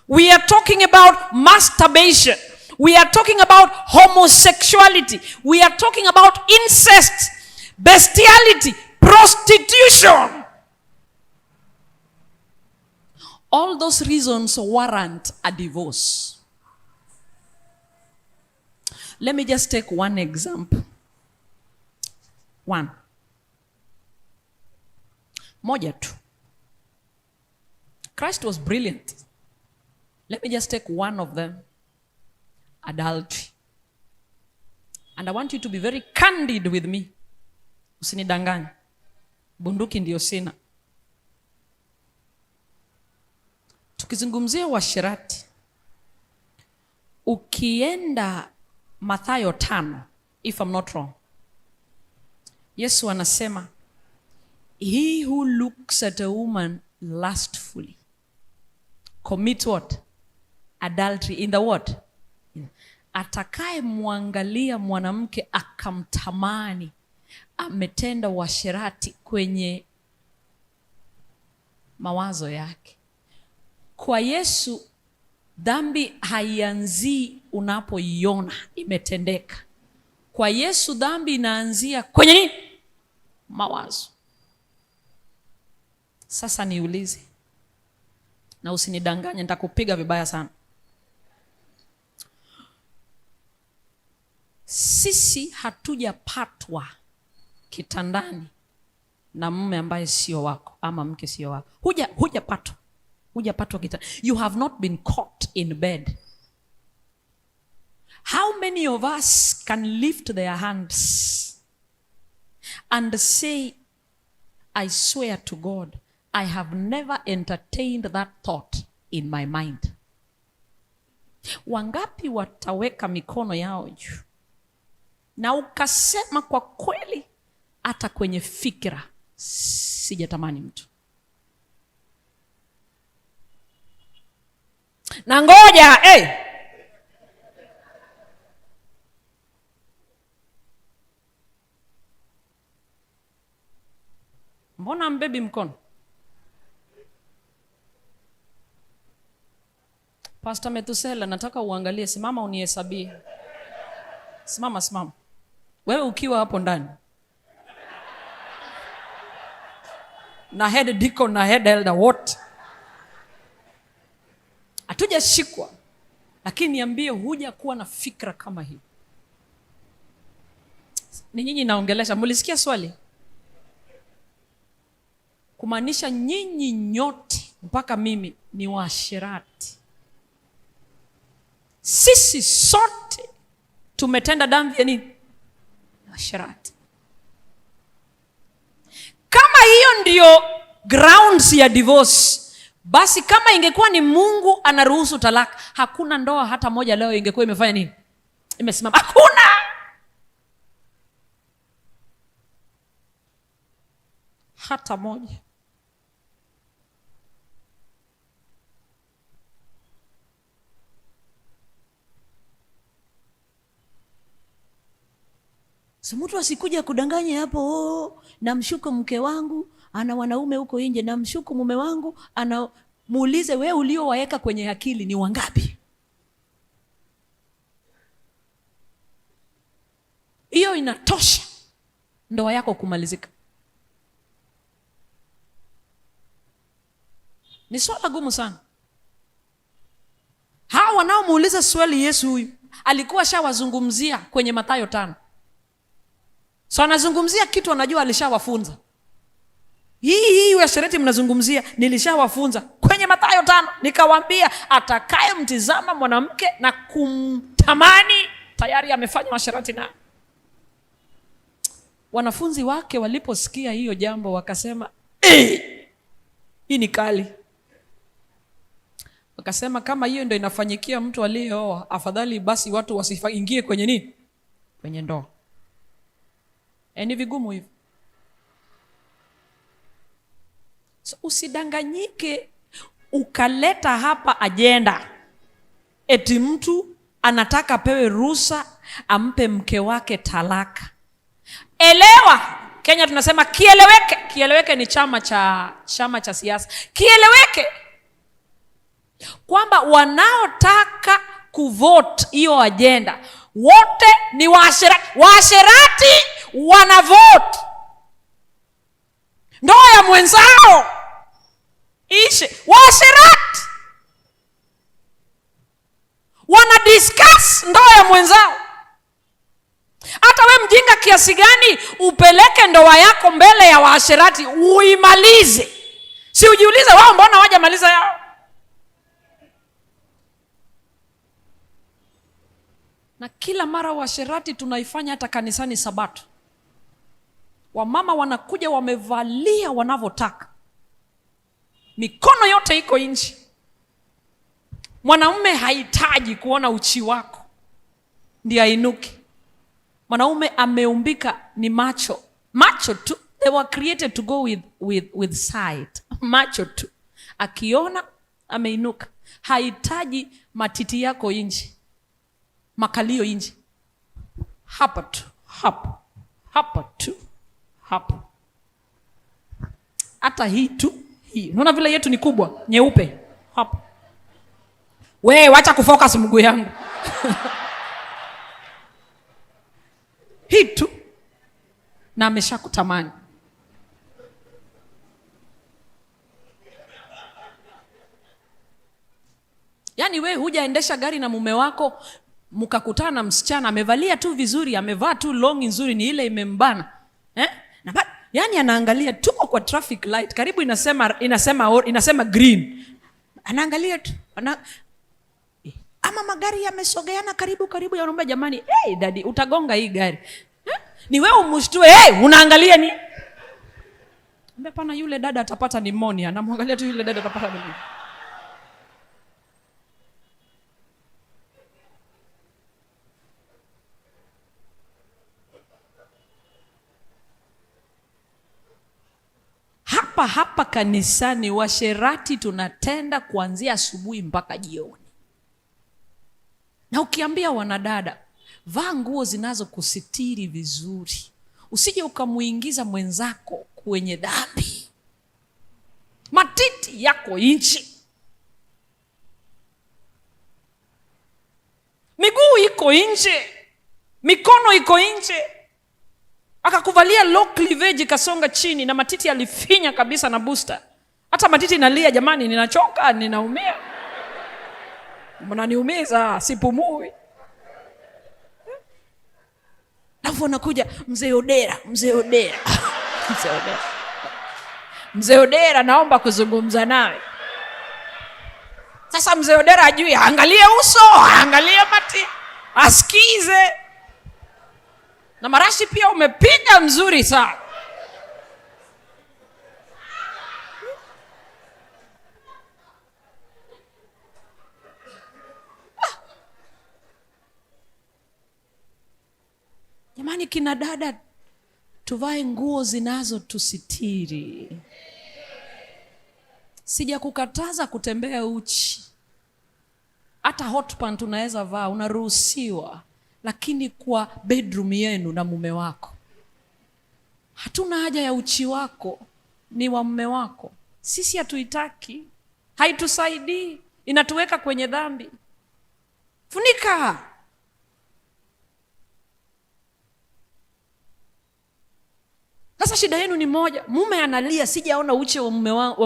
We are talking about masturbation. We are talking about homosexuality. We are talking about incest, bestiality, prostitution. All those reasons warrant a divorce. Let me just take one example. One. Moja tu. Christ was brilliant. Let me just take one of them. Adultery. And I want you to be very candid with me. Usinidanganye. Bunduki ndio sina. Tukizungumzia uasherati, ukienda Mathayo 5, if I'm not wrong, Yesu anasema, he who looks at a woman lustfully commits what? Adultery in the what? Atakaye muangalia mwanamke akamtamani ametenda uasherati kwenye mawazo yake. Kwa Yesu dhambi haianzii unapoiona imetendeka. Kwa Yesu dhambi inaanzia kwenye nini? Mawazo. Sasa niulize, na usinidanganye, nitakupiga vibaya sana. Sisi hatujapatwa kitandani na mume ambaye sio wako ama mke sio wako. Hujapatwa. You have not been caught in bed. How many of us can lift their hands and say, I swear to God, I have never entertained that thought in my mind? Wangapi wataweka mikono yao juu na ukasema kwa kweli hata kwenye fikra sijatamani mtu? Na ngoja, mbona mbebi mkono? Pastor Metusela, nataka uangalie, simama unihesabie. Simama. Wewe ukiwa hapo ndani. Na head deacon na head elder what? Hatujashikwa. Lakini niambie, huja kuwa na fikra kama hii. Ni nyinyi naongelesha. Mulisikia swali? Kumaanisha nyinyi nyote mpaka mimi ni waasherati. Sisi sote tumetenda dhambi ya nini? Waasherati. Kama hiyo ndio grounds ya divorce, basi kama ingekuwa ni Mungu anaruhusu talaka, hakuna ndoa hata moja leo ingekuwa imefanya nini? Imesimama. Hakuna. Hata moja. So mtu asikuja kudanganya hapo, namshuku mke wangu ana wanaume huko nje, namshuku mume wangu ana. Muulize, wewe uliowaeka kwenye akili ni wangapi? Hiyo inatosha ndoa yako kumalizika. Ni swala gumu sana. Hao wanaomuuliza swali Yesu huyu alikuwa shawazungumzia kwenye Mathayo 5. So anazungumzia kitu anajua alishawafunza. Hii uasherati mnazungumzia nilishawafunza kwenye Mathayo 5. Nikawaambia atakaye mtizama mwanamke na kumtamani tayari amefanya uasherati na. Wanafunzi wake waliposikia hiyo jambo wakasema, hii ni kali. Wakasema kama hiyo ndio inafanyikia mtu aliyeoa, afadhali basi watu wasiingie kwenye nini? Kwenye ndoa. Ni vigumu hivyo. So, usidanganyike ukaleta hapa ajenda eti mtu anataka pewe ruhusa ampe mke wake talaka. Elewa, Kenya tunasema kieleweke. Kieleweke ni chama cha siasa. Kieleweke kwamba wanaotaka kuvote hiyo ajenda wote ni waasherati. Waasherati wanavote ndoa ya mwenzao ishe. Waasherati wanadiscuss ndoa ya mwenzao. Hata we mjinga kiasi gani upeleke ndoa yako mbele ya waasherati uimalize, si ujiulize wao mbona hawajamaliza yao? Na kila mara waasherati tunaifanya hata kanisani Sabato. Wamama wanakuja wamevalia wanavyotaka, mikono yote iko nje. Mwanaume hahitaji kuona uchi wako ndiye ainuke. Mwanaume ameumbika ni macho tu. They were created to go with sight. Macho tu, akiona ameinuka. Hahitaji matiti yako nje, makalio nje. Hapa tu, hapa tu, hapa. Hata hii tu, hii. Unaona vile yetu ni kubwa, nyeupe. Hapa. We, wacha kufocus mguu yangu. Hii tu. Na ameshakutamani. Yaani we hujaendesha gari na mume wako, mkakutana na msichana amevalia tu vizuri, amevaa tu long nzuri, ni ile imembana. Na yani anaangalia tu kwa traffic light, karibu inasema green. Anaangalia tu. Ama magari yamesogeana karibu, yanaomba jamani, daddy utagonga hii gari. Ni wewe umshtue, unaangalia ni? Mbona yule dada atapata pneumonia, namwangalia tu yule dada atapata pneumonia. Hapa kanisani washerati tunatenda kuanzia asubuhi mpaka jioni. Na ukiambia wanadada, vaa nguo zinazokusitiri vizuri, usije ukamuingiza mwenzako kwenye dhambi. Matiti yako nje, miguu iko nje, mikono iko nje. Akakuvalia low cleavage kasonga chini na matiti alifinya kabisa na booster. Hata matiti nalia, jamani ninachoka, ninaumia. Mnaniumiza, sipumui. Alafu anakuja mzee Odera. Mzee Odera naomba kuzungumza nawe. Sasa mzee Odera ajui, angalie uso, angalie matiti, asikize. Na marashi pia umepiga mzuri sana. Jamani kina dada, tuvae nguo zinazotusitiri. Sija kukataza kutembea uchi. Hata hot pant unaweza vaa, unaruhusiwa. Lakini kwa bedroom yenu na mume wako. Hatuna haja ya uchi wako, ni wa mume wako. Sisi hatuitaki, haitusaidii, inatuweka kwenye dhambi. Funika. Sasa shida yenu ni moja, mume analia sijaona uchi wa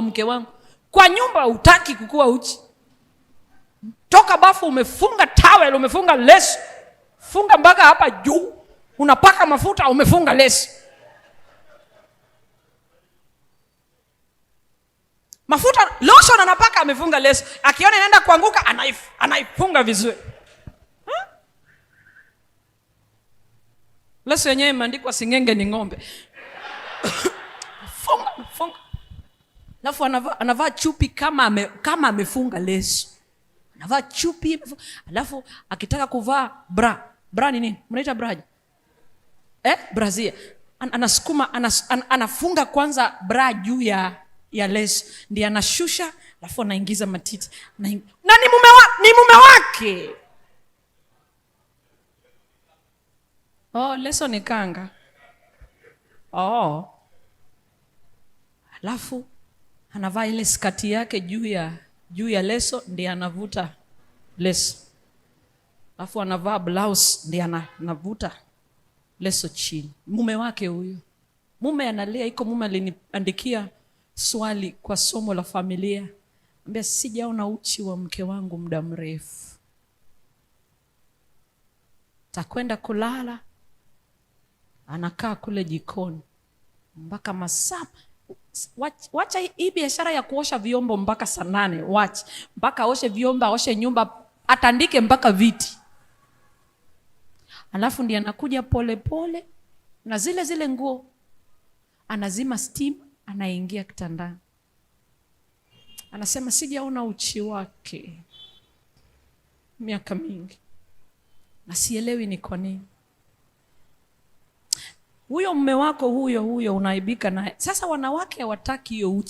mke wangu. Kwa nyumba hutaki kukua uchi. Toka bafu umefunga towel, umefunga leso. Funga mpaka hapa juu. Unapaka mafuta, umefunga leso. Mafuta lotion anapaka, amefunga leso. Akiona inaenda kuanguka anaifunga vizuri. Leso yenyewe imeandikwa singenge ni ng'ombe. Funga. Alafu anavaa chupi kama amefunga leso. Anavaa chupi, alafu akitaka kuvaa bra ni nini? Mnaita braje? Brazia. Anasukuma, anafunga kwanza bra juu ya leso, ndiye anashusha, alafu anaingiza matiti. Na ni mume wake. Leso ni kanga. Alafu anavaa ile skati yake juu ya leso, ndiye anavuta leso. Alafu anavaa blouse, ndiye anavuta leso chini. Mume wake huyo. Mume analia. Mume aliniandikia swali kwa somo la familia. Ambia, sijaona uchi wa mke wangu muda mrefu. Takwenda kulala, anakaa kule jikoni mpaka masaa. Wacha hii biashara ya kuosha vyombo mpaka saa 8. Wacha mpaka aoshe vyombo, aoshe nyumba, atandike mpaka viti. Alafu ndiye anakuja pole na zile nguo, anazima steam, anaingia kitandani. Anasema, sijaona uchi wake miaka mingi na sielewi ni kwa nini. Huyo mume wako huyo unaibika naye. Sasa wanawake hawataki hiyo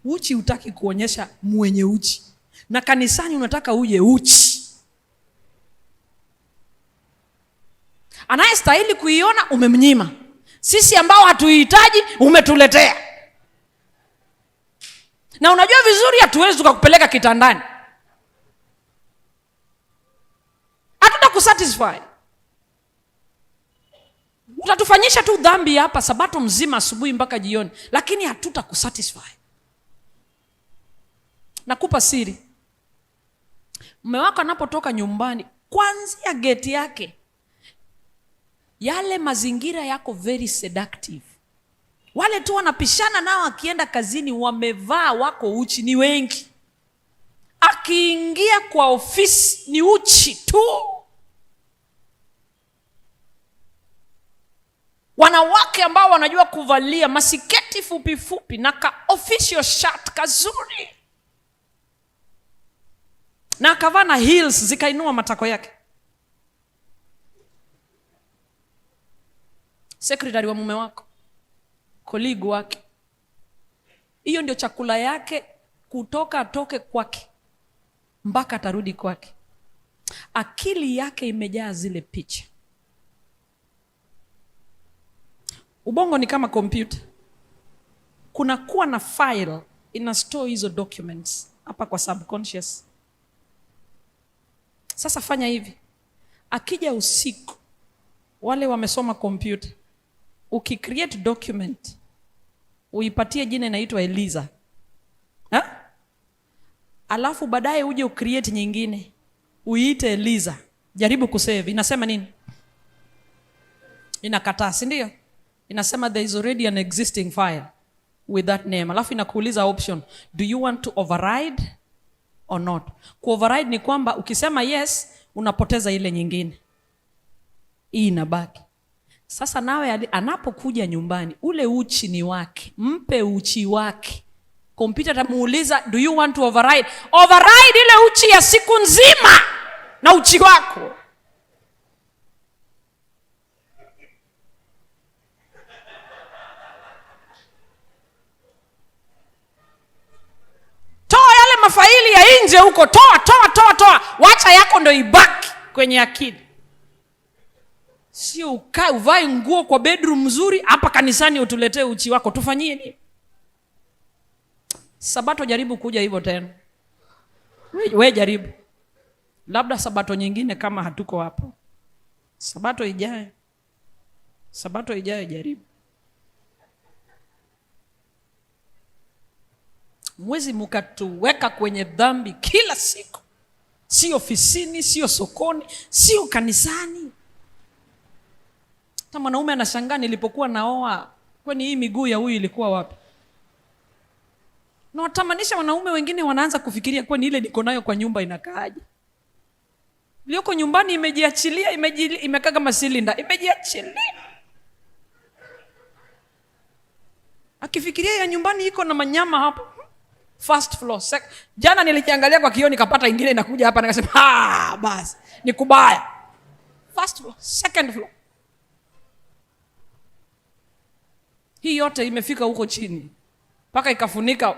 uchi hutaki kuonyesha mwenye uchi, na kanisani unataka uje uchi. Anayestahili kuiona umemnyima. Sisi ambao hatuihitaji umetuletea. Na unajua vizuri hatuwezi tukakupeleka kitandani. Hatutakusatisfy. Utatufanyisha tu dhambi hapa sabato mzima, asubuhi mpaka jioni, lakini hatutakusatisfy. Nakupa siri. Mume wako anapotoka nyumbani, kuanzia geti yake, yale mazingira yako very seductive. Wale tu wanapishana nao akienda kazini wamevaa, wako uchi, ni wengi. Akiingia kwa ofisi ni uchi tu. Wanawake ambao wanajua kuvalia masiketi fupi na ka official shirt kazuri, na akavaa na heels zikainua matako yake. Secretary wa mume wako, colleague wake, hiyo ndio chakula yake kutoka atoke kwake mpaka atarudi kwake. Akili yake imejaa zile picha. Ubongo ni kama kompyuta. Kuna kuwa na file ina store hizo documents hapa kwa subconscious. Sasa fanya hivi. Akija usiku, wale wamesoma kompyuta, ukicreate document, uipatie jina inaitwa Eliza. Alafu baadaye uje ucreate nyingine, uiite Eliza. Jaribu kusave. Inasema nini? Inakataa, si ndio? Inasema there is already an existing file with that name. Alafu inakuuliza option, do you want to override or not? Ku-override ni kwamba ukisema yes, unapoteza ile nyingine. Hii inabaki. Sasa nawe anapokuja nyumbani, ule uchi ni wake. Mpe uchi wake. Kompyuta tamuuliza, do you want to override? Override ile uchi ya siku nzima na uchi wako. Mafaili ya nje huko, toa. Wacha yako ndo ibaki kwenye akili. Sio ukae uvae nguo kwa bedroom nzuri, hapa kanisani utuletee uchi wako. Tufanyie nini? Sabato jaribu kuja hivyo tena. Wewe jaribu. Labda sabato nyingine kama hatuko hapo. Sabato ijayo jaribu. Mwezi mkatuweka kwenye dhambi kila siku. sio ofisini, sio sokoni, sio kanisani. Hata mwanaume anashangaa, nilipokuwa naoa, kwani hii miguu ya huyu ilikuwa wapi? Na watamanisha wanaume wengine wanaanza kufikiria, kwani ile niko nayo kwa nyumba inakaaje? Iliyoko nyumbani imejiachilia, imekaa kama silinda, imejiachilia. Akifikiria ya nyumbani iko na manyama hapo. First floor. Jana nilikiangalia kwa kioo nikapata ingine inakuja hapa, nikasema basi ni kubaya. First floor, second floor. Hii yote imefika huko chini mpaka ikafunika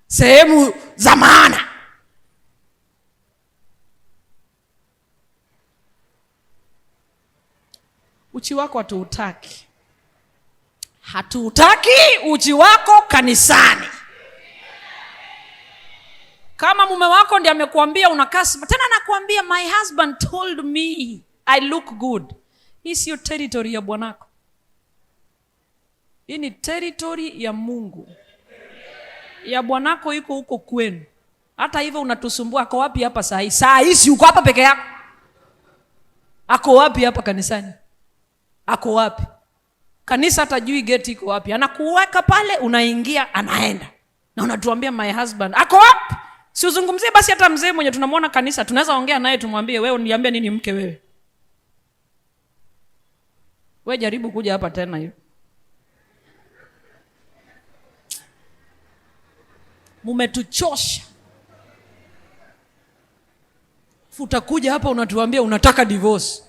sehemu za maana. Uchi wako hatuutaki. Hatuutaki uchi wako kanisani. Kama mume wako ndiye amekuambia unakasima, tena anakuambia my husband told me I look good. Hii sio territory ya bwanako. Hii ni territory ya Mungu. Ya bwanako iko huko kwenu. Hata hivyo unatusumbua, ako wapi hapa saa hii? Saa hii si uko hapa peke yako. Ako wapi hapa kanisani? Ako wapi? Kanisa hatajui gate iko wapi. Anakuweka pale, unaingia, anaenda. Na unatuambia my husband ako wapi? Si uzungumzie basi hata mzee mwenye tunamwona kanisa, tunaweza ongea naye tumwambie, wewe uniambia nini mke wewe? Wewe jaribu kuja hapa tena hiyo. Mumetuchosha. Utakuja hapa unatuambia unataka divorce.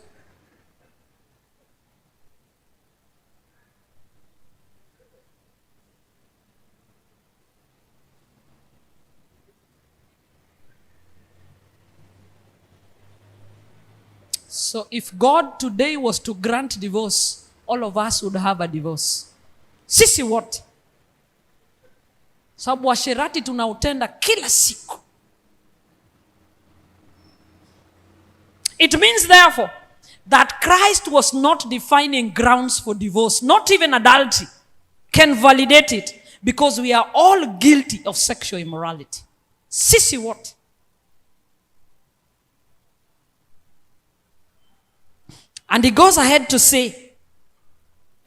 So if God today was to grant divorce, all of us would have a divorce. Sisi wote. Sababu uasherati tunautenda kila siku. It means therefore that Christ was not defining grounds for divorce. Not even adultery can validate it, because we are all guilty of sexual immorality. Sisi wote. And he goes ahead to say,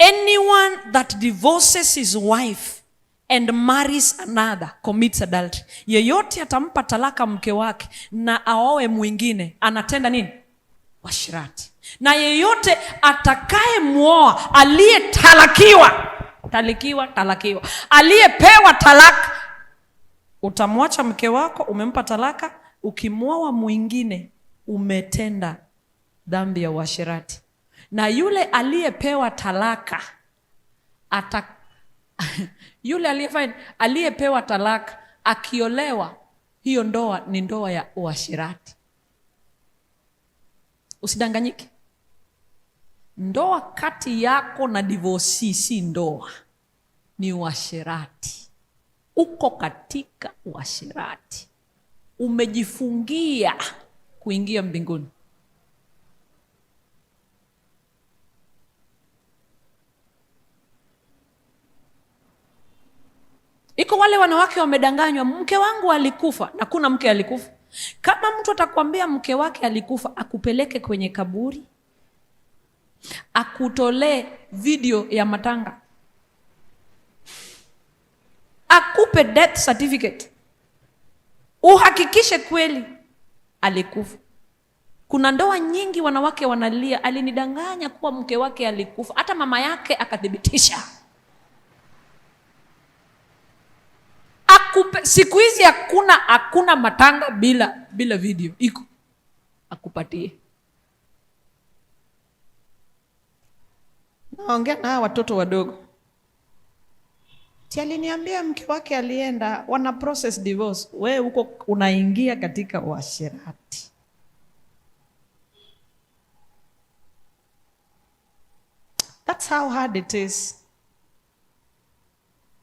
anyone that divorces his wife and marries another commits adultery. Yeyote atampa talaka mke wake na aoe mwingine anatenda nini? Uasherati. Na yeyote atakaye muoa aliyetalakiwa, aliyepewa talaka, utamwacha mke wako, umempa talaka, ukimwoa mwingine umetenda dhambi ya uasherati. Na yule aliyepewa talaka yule aliyepewa talaka akiolewa, hiyo ndoa ni ndoa ya uasherati. Usidanganyike. Ndoa kati yako na divorcee si ndoa, ni uasherati. Uko katika uasherati. Umejifungia kuingia mbinguni. Iko wale wanawake wamedanganywa, mke wangu alikufa, na kuna mke alikufa. Kama mtu atakwambia mke wake alikufa, akupeleke kwenye kaburi, akutolee video ya matanga, akupe death certificate, uhakikishe kweli alikufa. Kuna ndoa nyingi wanawake wanalia, alinidanganya kuwa mke wake alikufa, hata mama yake akathibitisha. Siku hizi hakuna matanga bila video. Iko akupatie. Naongea na watoto wadogo. Aliniambia mke wake alienda, wana process divorce. Wewe huko unaingia katika uasherati. That's how hard it is.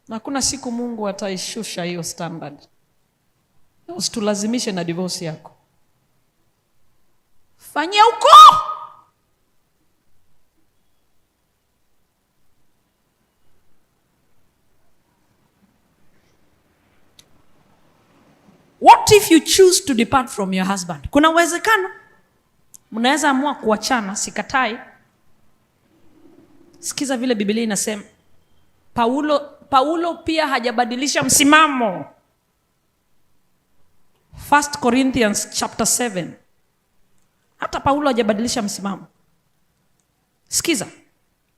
Na kuna siku Mungu ataishusha hiyo standard. Usitulazimishe na divorce yako. Fanya huko. What What if you choose to depart from your husband? Kuna uwezekano mnaweza amua kuachana, sikatai. Sikiza vile Biblia inasema. Paulo pia hajabadilisha msimamo. 1 Corinthians chapter 7. Hata Paulo hajabadilisha msimamo. Sikiza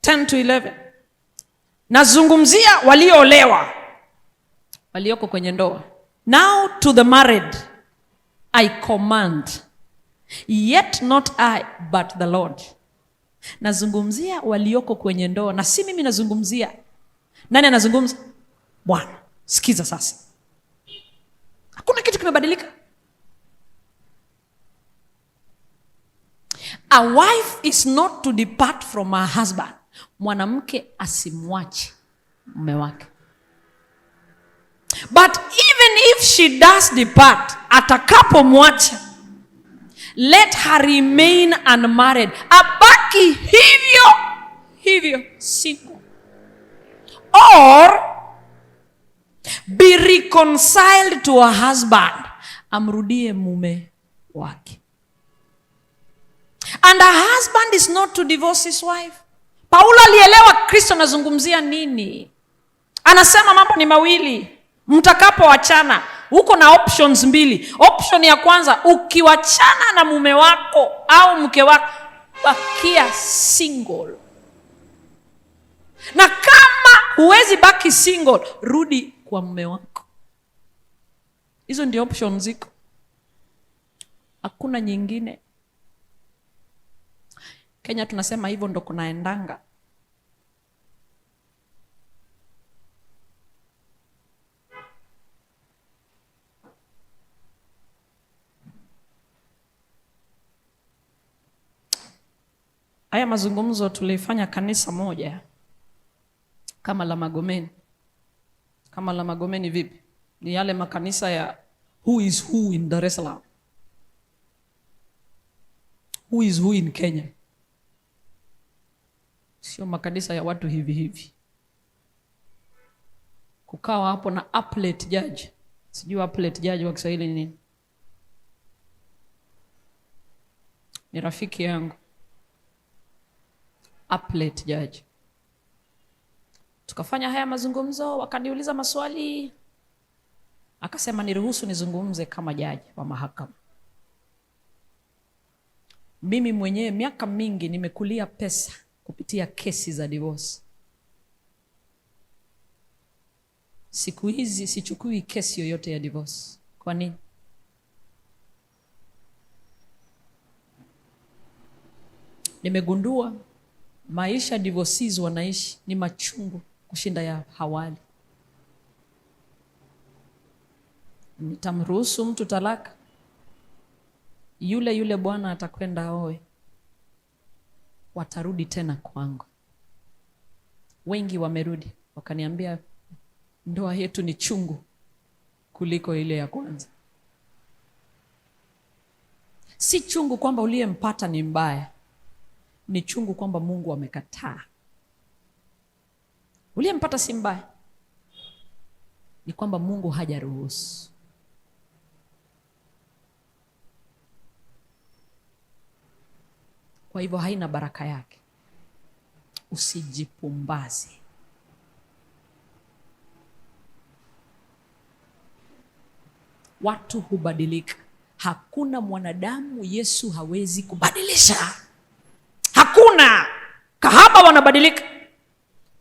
10 to 11. Nazungumzia walioolewa, walioko kwenye ndoa. Now to the married I command, yet not I but the Lord. Nazungumzia walioko kwenye ndoa, na si mimi nazungumzia. Nani anazungumza? Bwana. Sikiza sasa. Hakuna kitu kimebadilika. A wife is not to depart from her husband. Mwanamke asimwache mume wake. But even if she does depart, atakapomwacha, let her remain unmarried. Abaki hivyo single. Or be reconciled to her husband. Amrudie mume wake. And her husband is not to divorce his wife. Paulo alielewa Kristo anazungumzia nini. Anasema mambo ni mawili. Mtakapoachana, uko na options mbili. Option ya kwanza, ukiwachana na mume wako au mke wako, bakia single. Na kama huwezi baki single, rudi kwa mume wako. Hizo ndio options ziko. Hakuna nyingine. Kenya tunasema hivyo ndo kunaendanga. Haya mazungumzo tulifanya kanisa moja kama la Magomeni. Kama la Magomeni vipi? Ni yale makanisa ya who is who in Dar es Salaam. Who is who in Kenya. Sio makanisa ya watu hivi. Kukawa hapo na appellate judge. Sijui appellate judge wa Kiswahili ni nini. Ni rafiki yangu. Appellate judge. Tukafanya haya mazungumzo, wakaniuliza maswali. Akasema niruhusu nizungumze kama jaji wa mahakama. Mimi mwenyewe miaka mingi nimekulia pesa kupitia kesi za divorce. Siku hizi sichukui kesi yoyote ya divorce. Kwa nini? Nimegundua maisha divorcees wanaishi ni machungu kushinda ya hawali. Nitamruhusu mtu talaka, yule bwana atakwenda oe, watarudi tena kwangu. Wengi wamerudi wakaniambia ndoa yetu ni chungu kuliko ile ya kwanza. Si chungu kwamba uliyempata ni mbaya, ni chungu kwamba Mungu amekataa. Uliyempata si mbaya, ni kwamba Mungu hajaruhusu. Kwa hivyo haina baraka yake. Usijipumbaze. Watu hubadilika. Hakuna mwanadamu Yesu hawezi kubadilisha. Hakuna. Kahaba wanabadilika.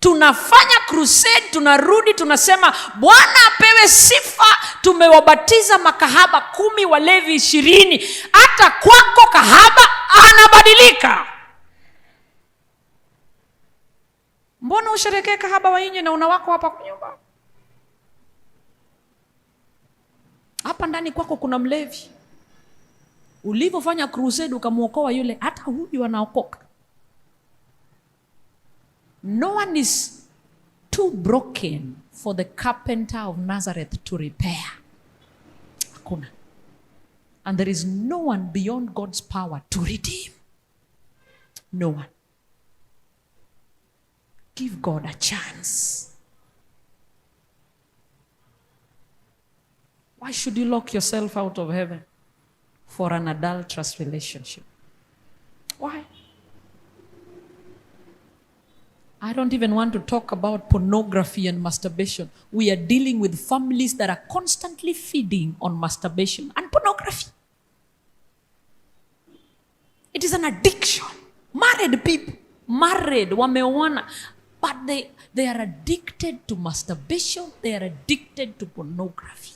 Tunafanya crusade, tunarudi, tunasema Bwana apewe sifa. Tumewabatiza makahaba 10, walevi 20. Hata kwako kahaba anabadilika. Mbona usherekee kahaba wa nje na una wako hapa kwa nyumba? Hapa ndani kwako kuna mlevi. Ulipofanya crusade ukamuokoa yule, hata huyu anaokoka. No one is too broken for the carpenter of Nazareth to repair. Hakuna. And there is no one beyond God's power to redeem. No one. Give God a chance. Why should you lock yourself out of heaven for an adulterous relationship? Why? I don't even want to talk about pornography and masturbation. We are dealing with families that are constantly feeding on masturbation and pornography. It is an addiction. Married people, wameoana, but they are addicted to masturbation, they are addicted to pornography.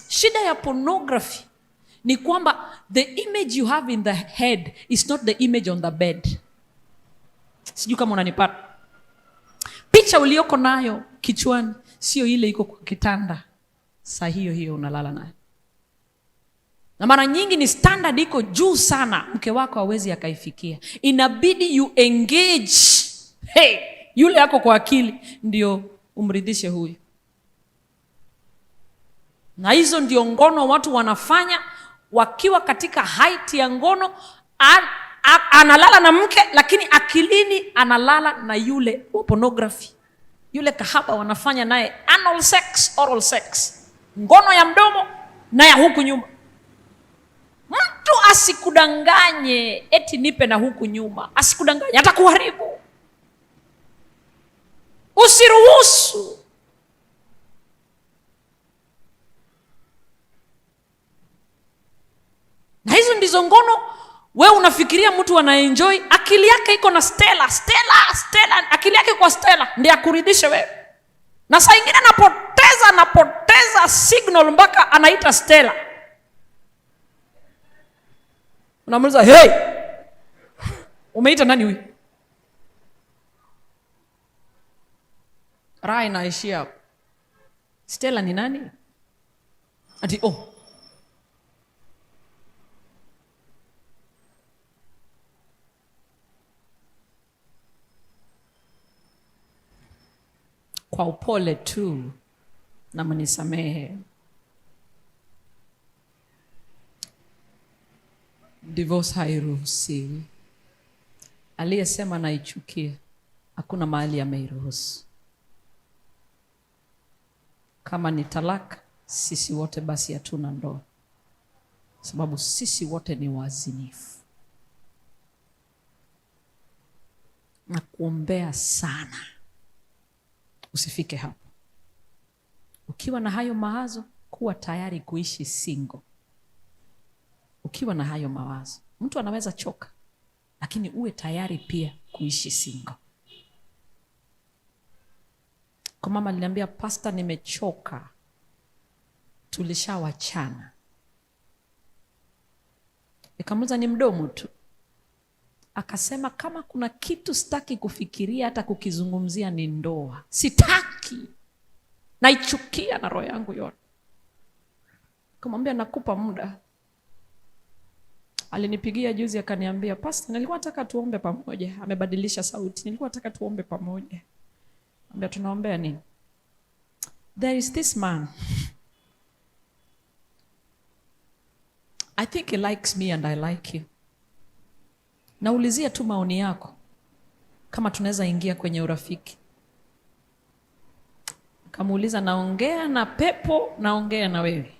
Shida ya pornography ni kwamba the image you have in the head is not the image on the bed. Sijui kama unanipata. Picha ulioko nayo kichwani sio ile iko kwa kitanda. Saa hiyo unalala nayo. Na mara nyingi ni standard iko juu sana, mke wako hawezi akaifikia. Inabidi you engage. Hey, yule yako kwa akili ndio umridhishe huyu. Na hizo ndio ngono watu wanafanya wakiwa katika height ya ngono. Analala na mke lakini akilini analala na yule wa pornography. Yule kahaba wanafanya naye anal sex, oral sex. Ngono ya mdomo na ya huku nyuma. Mtu asikudanganye eti nipe na huku nyuma. Asikudanganye, atakuharibu. Usiruhusu. Na hizo ndizo ngono wewe unafikiria mtu anaenjoy, akili yake iko na Stella, akili yake kwa Stella ndiye akuridhishe wewe. Na saa nyingine anapoteza signal mpaka anaita Stella. Unamuuliza, "Hey! Umeita nani huyu?" Raha inaishia hapo. Stella ni nani? Ati Kwa upole tu na mnisamehe. Divorce hairuhusiwi. Aliyesema naichukia hakuna mahali ameiruhusu. Kama ni talaka, sisi wote basi hatuna ndoa. Sababu sisi wote ni wazinifu. Na kuombea sana usifike hapo. Ukiwa na hayo mawazo, kuwa tayari kuishi single. Ukiwa na hayo mawazo, mtu anaweza choka, lakini uwe tayari pia kuishi single. Kwa mama aliniambia, "Pastor, nimechoka. Tulishawachana." Nikamuuliza, "Ni mdomo tu?" Akasema, "Kama kuna kitu sitaki kufikiria hata kukizungumzia ni ndoa. Sitaki. Naichukia na roho yangu yote." Kumwambia, "Nakupa muda." Alinipigia juzi akaniambia, "Pastor, nilikuwa nataka tuombe pamoja." Amebadilisha sauti. "Nilikuwa nataka tuombe pamoja." Ambia, "Tunaombea nini?" "There is this man. I think he likes me and I like you. Naulizia tu maoni yako kama tunaweza ingia kwenye urafiki." Kamuuliza, "Naongea na pepo, naongea na wewe?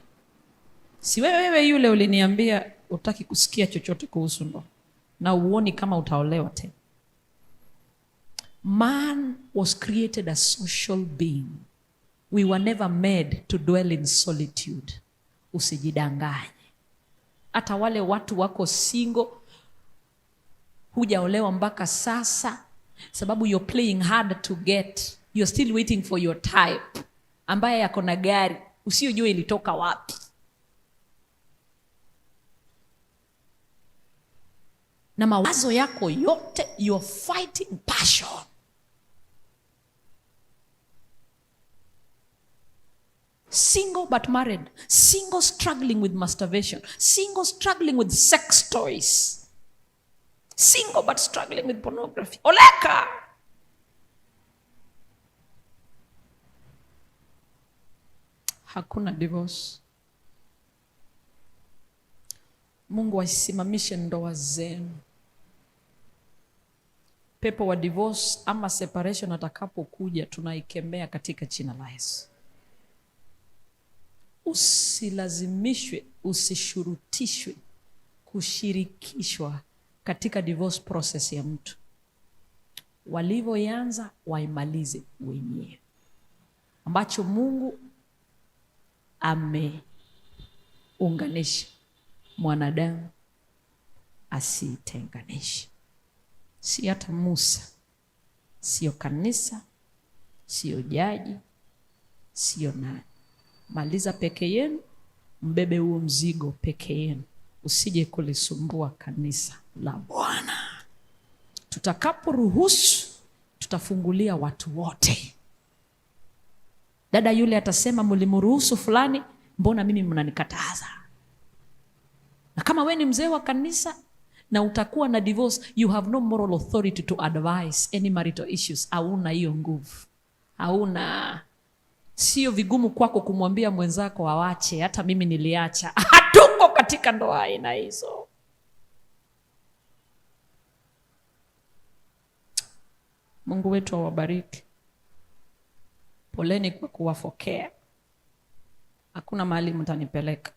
Si wewe yule uliniambia utaki kusikia chochote kuhusu ndoa na uoni kama utaolewa tena?" Man was created a social being. We were never made to dwell in solitude. Usijidanganye. Hata wale watu wako single, hujaolewa mpaka sasa, sababu you're playing hard to get. You're still waiting for your type, ambaye yako na gari usiyojua ilitoka wapi. Na mawazo yako yote, you're fighting passion. Single but married, single struggling with masturbation, single struggling with sex toys, single but struggling with pornography. Oleka! Hakuna divorce. Mungu aisimamishe ndoa zenu. pepo wa divorce ama separation atakapokuja, tunaikemea katika jina la Yesu. Usilazimishwe, usishurutishwe kushirikishwa katika divorce process ya mtu. Walivyoanza waimalize wenyewe. Ambacho Mungu ameunganisha, mwanadamu asitenganishe. Si hata Musa, sio kanisa, sio jaji, sio nani. Maliza peke yenu, mbebe huo mzigo peke yenu, usije kulisumbua kanisa la Bwana. Tutakaporuhusu, tutafungulia watu wote. Dada yule atasema, mlimruhusu fulani, mbona mimi mnanikataza? Na kama we ni mzee wa kanisa na utakuwa na divorce, you have no moral authority to advise any marital issues. Hauna hiyo nguvu. Hauna. Sio vigumu kwako kumwambia mwenzako awache, hata mimi niliacha. Hatuko katika ndoa aina hizo. Mungu wetu awabariki. Poleni kwa kuwafokea. Hakuna mahali mtanipeleka.